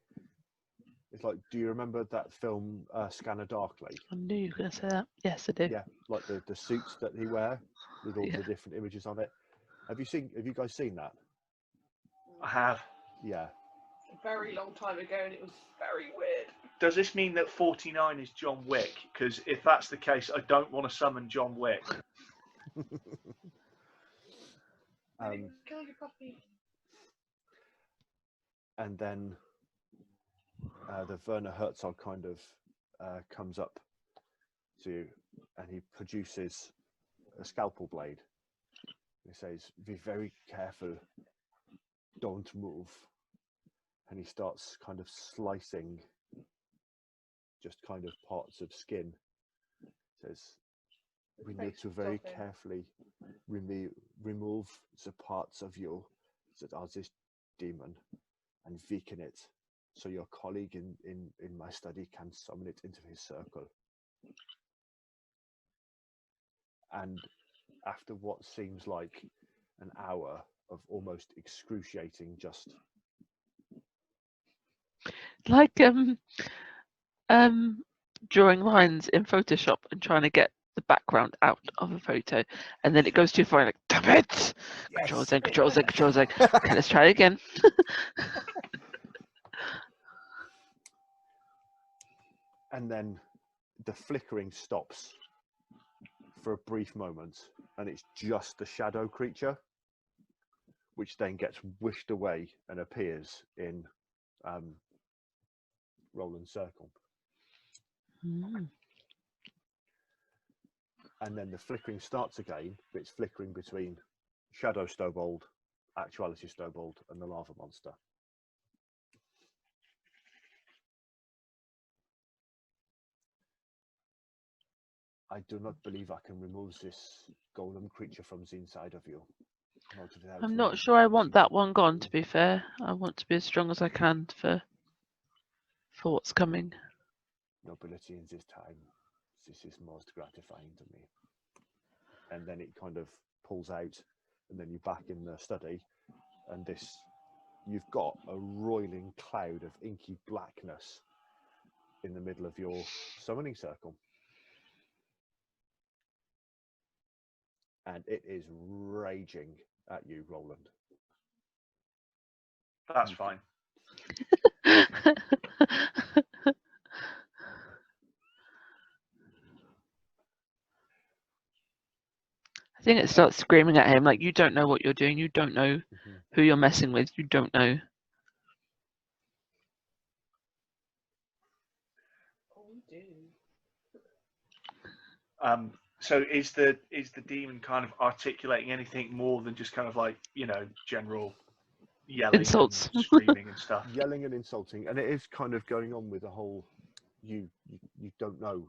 It's like, do you remember that film Scanner Darkly? I knew you were going to say that. Yes, I do. Yeah, like the suits that he wear with all the different images of it. Have you guys seen that? I have. Yeah. A very long time ago, and it was very weird. Does this mean that 49 is John Wick? Because if that's the case, I don't want to summon John Wick. Kill your puppy. And then the Werner Herzog kind of comes up to you, and he produces a scalpel blade. He says, "Be very careful. Don't move." And he starts kind of slicing just kind of parts of skin. Says, "We need to very carefully remove the parts of you that are this demon. and weaken it, so your colleague in my study can summon it into his circle. And after what seems like an hour of almost excruciating just Like drawing lines in Photoshop and trying to get the background out of a photo, and then it goes too far. Like, damn it! Control Z, Control Z, Control Z. Okay, let's try it again. And then the flickering stops for a brief moment, and it's just the shadow creature, which then gets wished away and appears in Roland's circle. Mm. And then the flickering starts again, but it's flickering between Shadow Snowbold, Actuality Snowbold, and the Lava Monster. I do not believe I can remove this golem creature from the inside of you. I'm not sure I want that one gone, to be fair. I want to be as strong as I can for what's coming. Nobility in this time. This is most gratifying to me. And then it kind of pulls out, and then you're back in the study, and you've got a roiling cloud of inky blackness in the middle of your summoning circle. And it is raging at you, Roland. That's fine. I think it starts screaming at him like, you don't know what you're doing, you don't know who you're messing with, you don't know. Oh, we do. So is the demon kind of articulating anything more than just kind of like, you know, general yelling, Insults, and screaming and stuff? Yelling and insulting, and it is kind of going on with the whole you don't know.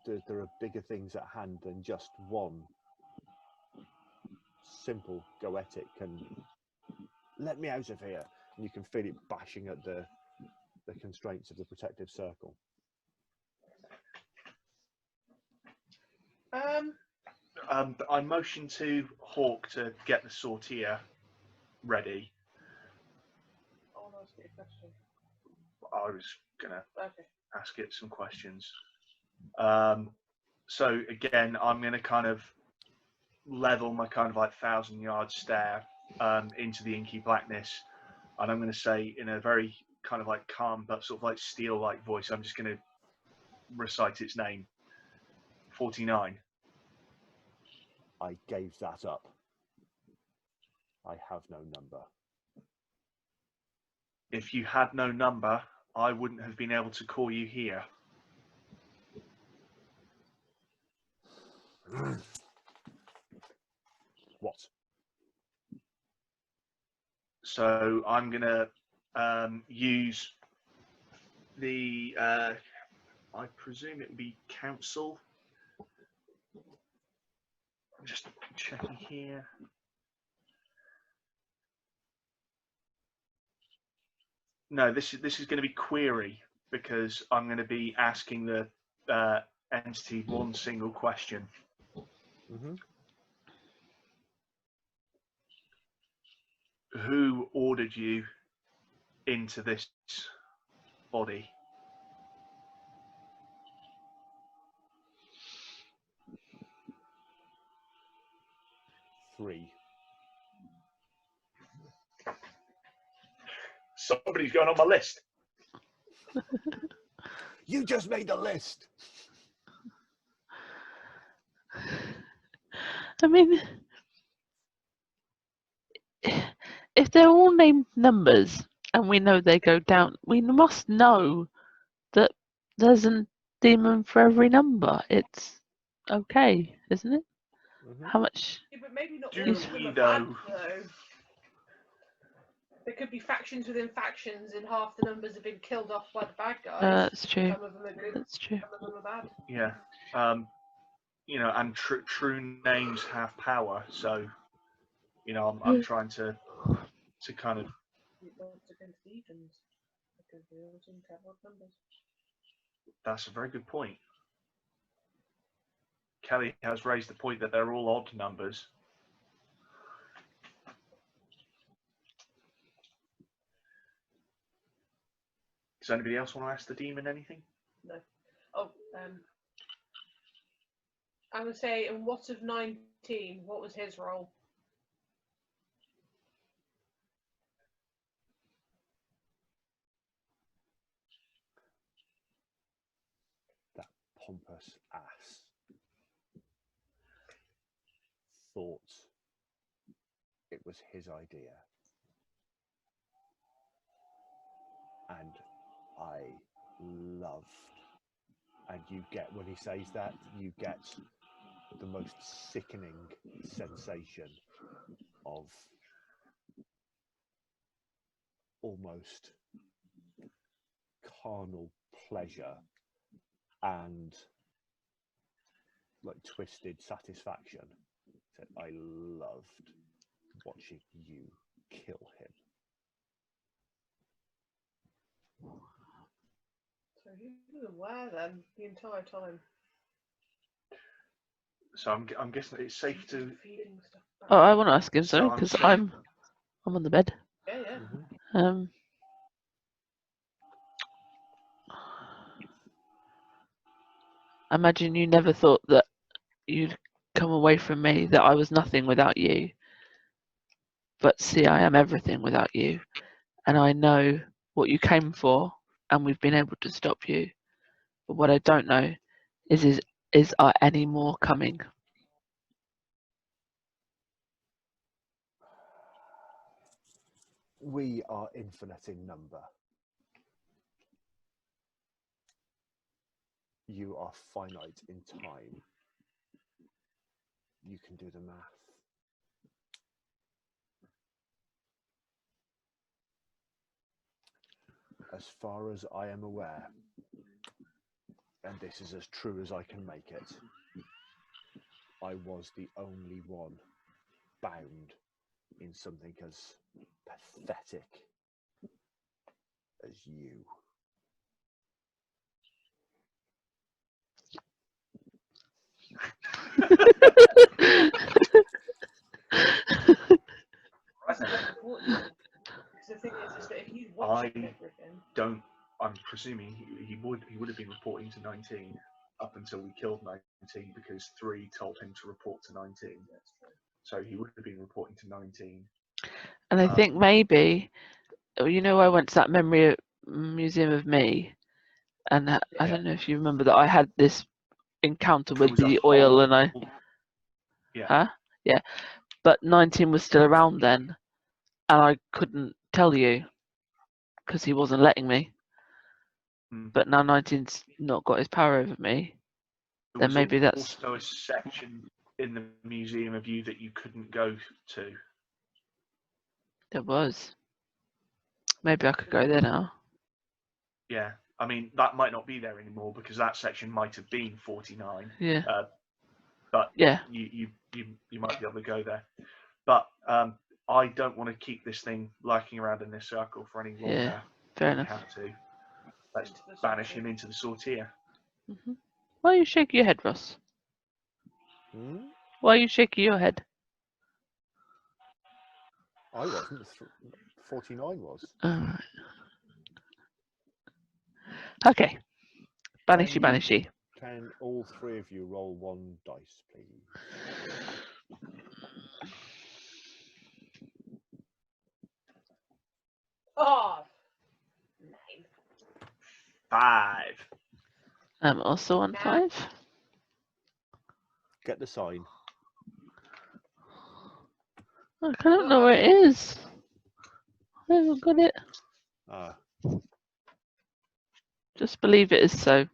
There are bigger things at hand than just one simple goetic and let me out of here. And you can feel it bashing at the constraints of the protective circle. I motioned to Hawk to get the sortier ready. Oh, that's a good question. I was gonna Okay. ask it some questions. So again, I'm gonna kind of level my kind of like 1,000-yard stare into the inky blackness, and I'm gonna say in a very kind of like calm but sort of like steel-like voice, I'm just gonna recite its name. 49. I gave that up. I have no number. If you had no number, I wouldn't have been able to call you here. What? So I'm gonna use the I presume it would be council. I'm just checking here. No, this is going to be query, because I'm going to be asking the entity one single question. Who ordered you into this body? Three. Somebody's going on my list. You just made the list. I mean, if they're all named numbers and we know they go down, we must know that there's a demon for every number. It's okay, isn't it? How much? Yeah, but maybe not Do all of them you are bad, know? though. There could be factions within factions, and half the numbers have been killed off by the bad guys. That's true. Some of them are good. That's true. Some of them are bad. Yeah. You know, and true names have power. So, you know, I'm trying to kind of Odds against evens because we all seem to have odd numbers. That's a very good point. Kelly has raised the point that they're all odd numbers. Does anybody else want to ask the demon anything? No. Oh, I'm gonna say, and what of 19? What was his role? That pompous ass thought it was his idea. And I loved, and you get, when he says that, you get the most sickening sensation of almost carnal pleasure and like twisted satisfaction. So I loved watching you kill him. So he was aware then the entire time. So I'm guessing it's safe to. Feeding stuff back. Oh, I want to ask him, So sorry, I'm because saying- I'm on the bed. Yeah, yeah. Mm-hmm. I imagine you never thought that you'd come away from me, that I was nothing without you. But see, I am everything without you. And I know what you came for, and we've been able to stop you. But what I don't know is are any more coming? We are infinite in number. You are finite in time. You can do the math. As far as I am aware, and this is as true as I can make it, I was the only one bound in something as pathetic as you. Because the thing is that if he's watching everything, I'm presuming he would have been reporting to 19 up until we killed 19 because 3 told him to report to 19. that's true. So he would have been reporting to 19. And I think maybe, you know, I went to that memory museum of me, and I don't know if you remember that I had this encounter There with was a the oil, and I, whole- Yeah. huh? Yeah, but 19 was still around then, and I couldn't tell you because he wasn't letting me. Mm. But now 19's not got his power over me. There Then was maybe that's also a section in the museum of you that you couldn't go to. there was. Maybe I could go there now. Yeah, I mean that might not be there anymore because that section might have been 49. Yeah. But Yeah. you might be able to go there. But I don't want to keep this thing lurking around in this circle for any longer. Yeah. Fair enough. We have to. Let's banish him into the sortier. Mm-hmm. Why are you shaking your head, Ross? Hmm? Why are you shaking your head? I wasn't. 49 was. Alright. Okay. Banishy, banishy. Can all 3 of you roll 1 dice, please? Oh, 9. 5. I'm also on 5. Get the sign. I don't know where it is. I haven't got it. Ah, Just believe it is so.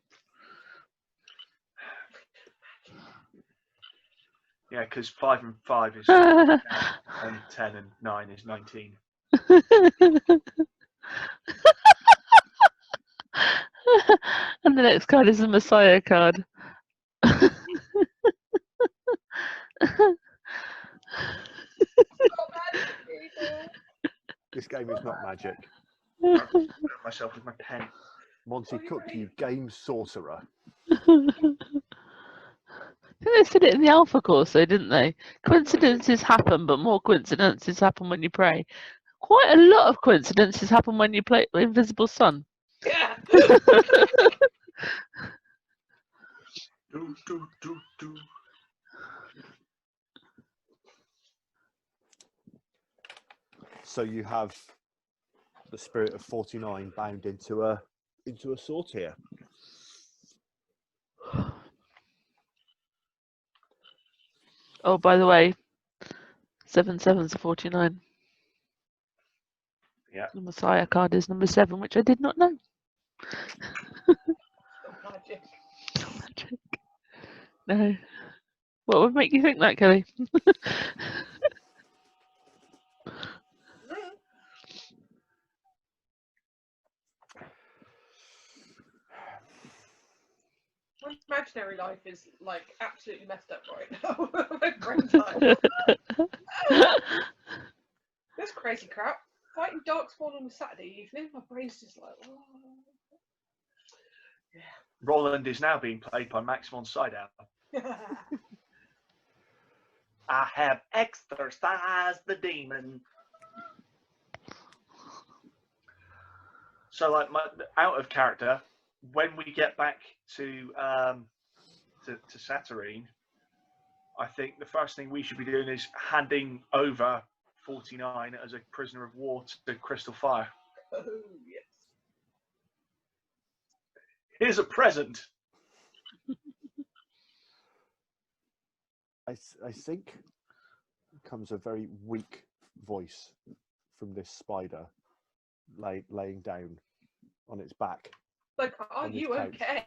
Yeah, because 5 and 5 is 10, and 10 and 9 is 19. And the next card is a Messiah card. This game is not magic. Myself with my pen. Monty Cook, you game sorcerer. They said it in the Alpha course, though, didn't they? Coincidences happen, but more coincidences happen when you pray. Quite a lot of coincidences happen when you play Invisible Sun. Yeah. Do. So you have the spirit of 49 bound into a sword here. Oh, by the way, 7 7s are 49. Yeah. The Messiah card is number 7, which I did not know. Magic. Magic. No. What would make you think that, Kelly? My imaginary life is like absolutely messed up right now. My brain's like, this crazy crap. Fighting Darkspawn on a Saturday evening, my brain's just like, oh. Roland is now being played by Maximon Sydow. I have exorcised the demon. So, like, out of character, when we get back to Satyrine, I think the first thing we should be doing is handing over 49 as a prisoner of war to Crystal Fire. Oh, yes. Here's a present. I think comes a very weak voice from this spider laying down on its back. Like, are on this you couch. okay?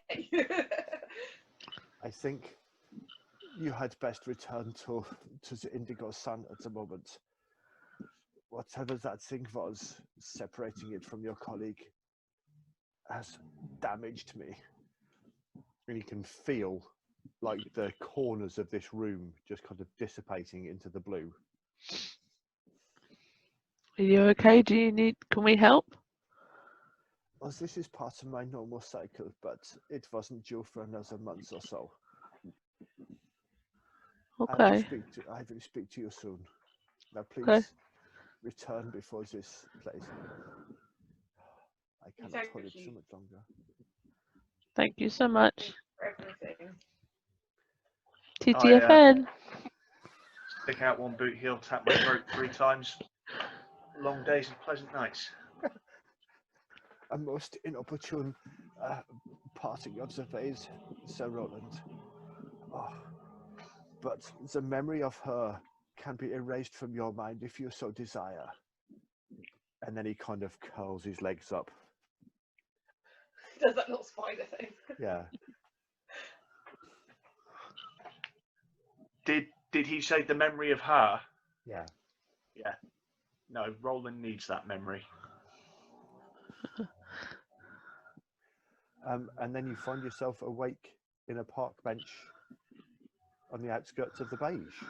I think you had best return to the Indigo Sun at the moment. Whatever that thing was, separating it from your colleague has damaged me. And you can feel like the corners of this room just kind of dissipating into the blue. Are you okay? Can we help? Well, this is part of my normal cycle, but it wasn't due for another month or so. Okay. I will speak to you soon. Now, please Okay. return before this place. I cannot hold it so much longer. Thank you so much. For everything. TTFN. Stick out one boot heel, tap my throat 3 times. Long days and pleasant nights. A most inopportune parting of the ways, Sir Roland. Oh, but the memory of her can be erased from your mind if you so desire. And then he kind of curls his legs up. Does that little spider thing? Yeah. Did he say the memory of her? Yeah. Yeah. No, Roland needs that memory. And then you find yourself awake in a park bench on the outskirts of the beige.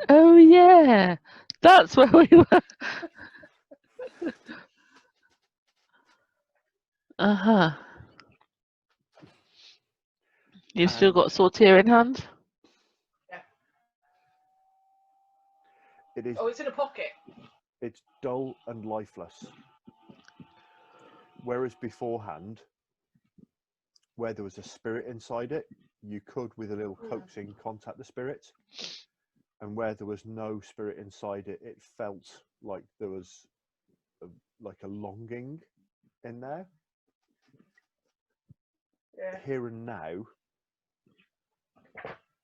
Oh yeah, that's where we were. Uh-huh. You've still got Sortier in hand? Yeah. It is. Oh, it's in a pocket. It's dull and lifeless. Whereas beforehand, where there was a spirit inside it, you could, with a little coaxing, contact the spirit. And where there was no spirit inside it, it felt like there was a longing in there. Yeah. Here and now,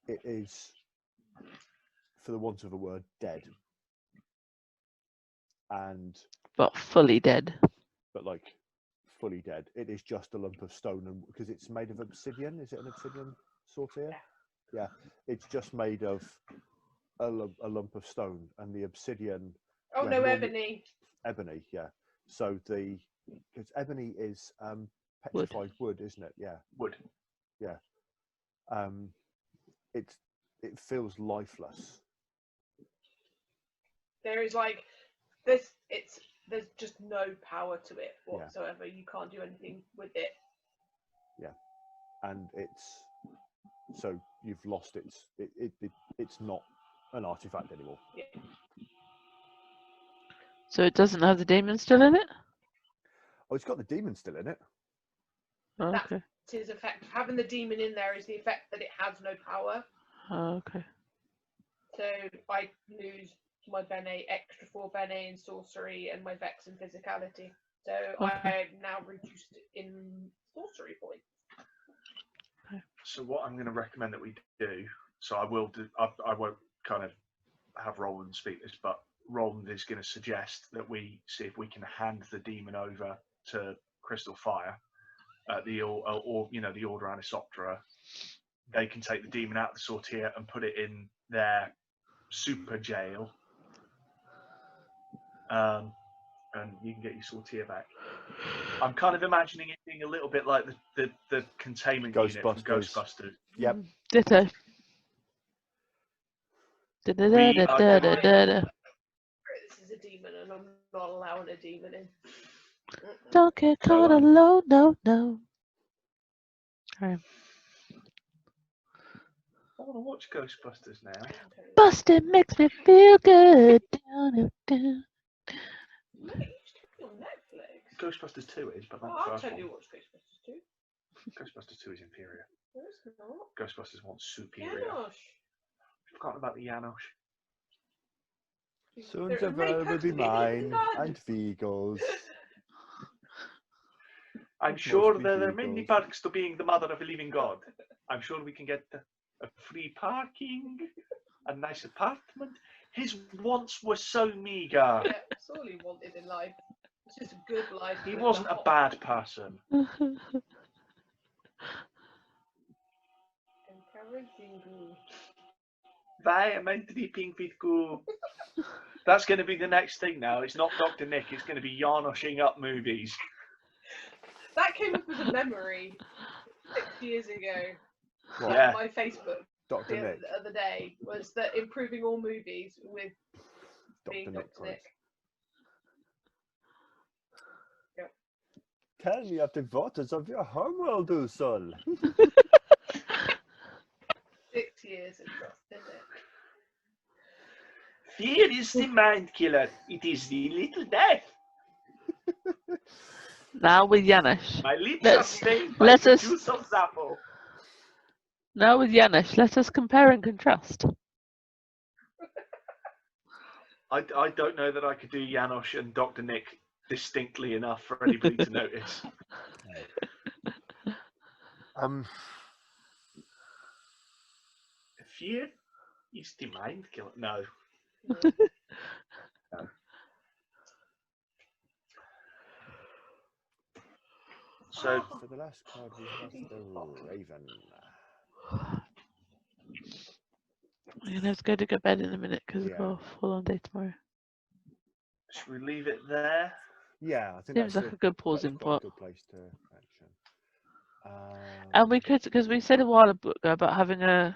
it is, for the want of a word, dead. But fully dead. But like fully dead. It is just a lump of stone, and because it's made of obsidian. Is it an obsidian Sortier? Yeah. It's just made of a lump of stone, and the obsidian. Oh no, ebony. Ebony, yeah. So because ebony is petrified wood, isn't it? Yeah. Wood. Yeah. It feels lifeless. There is like there's just no power to it whatsoever. You can't do anything with it. And so you've lost it's not an artifact anymore. Yeah. So it doesn't have the demon still in it? Oh, it's got the demon still in it. Oh, That's okay. his effect. Having the demon in there is the effect that it has no power. Oh, okay. So I lose my Bene, extra 4 Bene in sorcery and my Vex in physicality. So Okay. I'm now reduced in sorcery points. So what I'm going to recommend that we do, so I will do, I won't kind of have Roland speak this, but Roland is going to suggest that we see if we can hand the demon over to Crystal Fire, the Order Anisoptera. They can take the demon out of the sortier and put it in their super jail, and you can get your sortier back. I'm kind of imagining it being a little bit like the containment unit from Ghostbusters. Yep. Ditto. This is a demon and I'm not allowing a demon in. Don't get caught So, alone, no. Alright. I want to watch Ghostbusters now. Busted makes me feel good. Down. No, it used to be on Netflix. Ghostbusters 2 is, but not Oh, the I'll first totally one. watch Ghostbusters 2. Ghostbusters 2 is inferior. No, it's not. Ghostbusters 1's superior. Janosch. I've forgotten about the Janosch. Sons They're of made Earl will be perfectly living mine, God. and Vigils. I'm Must sure be there are many vehicles. perks to being the mother of a living God. I'm sure we can get a free parking, a nice apartment. His wants were so meager. Yeah, that's all he wanted in life. It's just a good life. He with wasn't a hot bad person. and carroting glue. Why am I dripping with goo? That's going to be the next thing now. It's not Dr. Nick. It's going to be Janosching up movies. That came up as a memory 6 years ago. What? Yeah. My Facebook Dr. the Nick. other day was that improving all movies with being Dr. Nick. Dr. Nick. Yep. Tell me of the waters of your homeworld, O soul. 6 years it got, didn't it? Fear is the mind killer. It is the little death. Now with Janosch. My lips Let's- are stained by let the us- juice of Zappo. Now with Janosch, let us compare and contrast. I don't know that I could do Janosch and Dr. Nick distinctly enough for anybody to notice. Fear is the mind killer. No. Yeah. So For the last card, we have the Raven. I'm gonna have to go to bed in a minute because I've Yeah. got a full-on day tomorrow. should we leave it there? Yeah, I think Seems that's like a good pausing quite a point. good place to action. And we could, because we said a while ago about having a.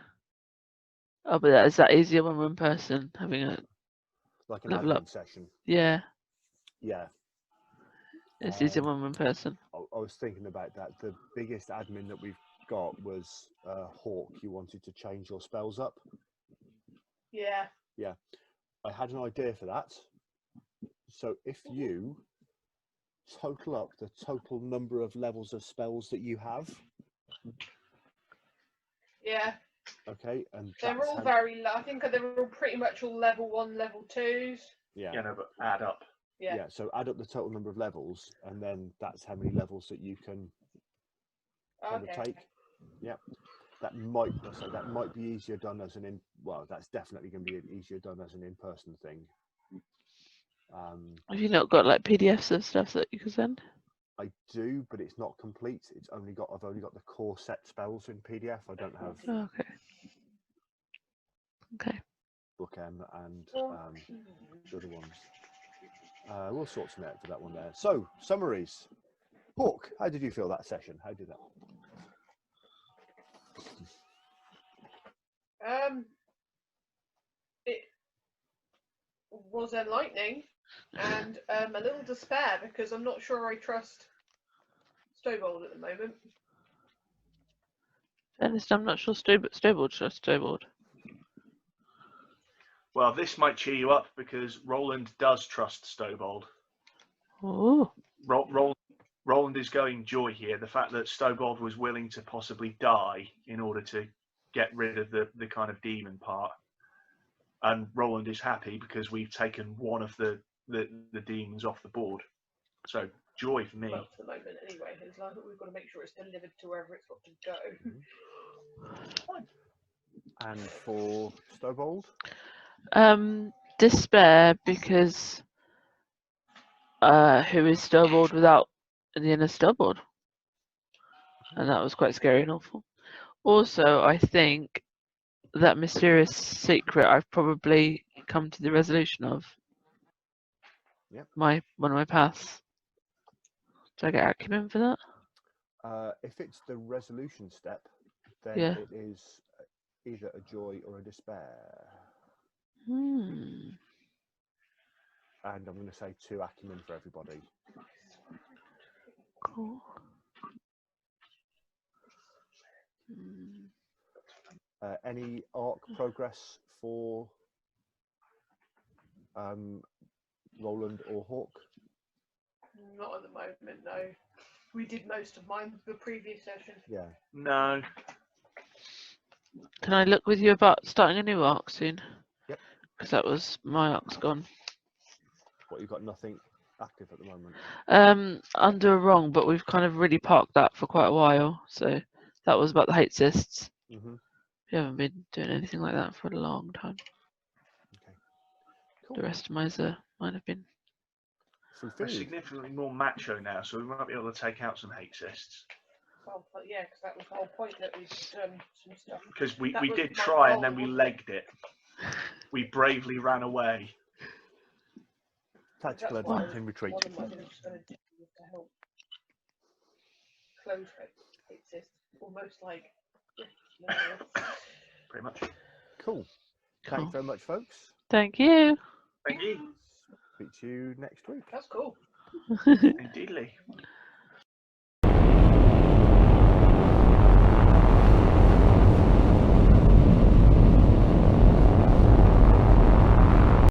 Oh, but is that easier when we're in person? Having a like an level admin up. session. Yeah, Yeah. it's easier when we're in person. I was thinking about that. The biggest admin that we've got was Hawk. You wanted to change your spells up. Yeah. I had an idea for that. So if you total up the total number of levels of spells that you have, Yeah. okay, and They're that's all how- very low. I think they're all pretty much all level 1, level 2s. yeah. Yeah, no, but add up. Yeah. Yeah, so add up the total number of levels, and then that's how many levels that you can kind Okay. of take. Yeah, that might be easier done as an well, that's definitely going to be easier done as an in-person thing. Have you not got like PDFs of stuff that you can send? I do, but it's not complete. I've only got the core set spells in PDF. I don't have Oh, okay. Okay. Book M and the other ones. We'll sort some out for that one there. So, summaries. Hawk, how did you feel that session? How did that? It was enlightening, and a little despair because I'm not sure I trust Stowbold at the moment. Ernest, I'm not sure Stowbold trusts Stowbold. Well, this might cheer you up because Roland does trust Stowbold. Oh, Roland is going joy here. The fact that Stowbold was willing to possibly die in order to get rid of the kind of demon part. And Roland is happy because we've taken one of the demons off the board. So joy for me. Well, for the moment, anyway. It's like we've got to make sure it's delivered to wherever it's got to go. And for Stowbold? despair because who is Stowbold without the inner Stowbold? And that was quite scary and awful. Also, I think that mysterious secret I've probably come to the resolution of. Yep. One of my paths. Do I get acumen for that? If it's the resolution step, then Yeah. it is either a joy or a despair. Hmm. And I'm going to say 2 acumen for everybody. Cool. Hmm. Any arc progress for Roland or Hawk? Not at the moment, no. We did most of mine the previous session. Yeah. No. Can I look with you about starting a new arc soon? Yep. Because that was my arc's gone. What, you've got nothing active at the moment? Under a wrong, but we've kind of really parked that for quite a while. So that was about the hate cysts. Mm-hmm. We haven't been doing anything like that for a long time. Okay. Cool. The rest of mine have been. We're Fulfilled. significantly more macho now, so we might be able to take out some hate cysts. Well, but yeah, because that was the whole point that we'd done some stuff. Because we That was did my try goal, and then we wasn't it? legged it. We bravely ran away. Tactical That's what advance in retreat. one of my things was going to do was to help close hate cysts. Almost like, yeah, no. Pretty much. Cool. Thank you very much, folks. Thank you. Thank you. Speak to you next week. That's cool. Indeedly.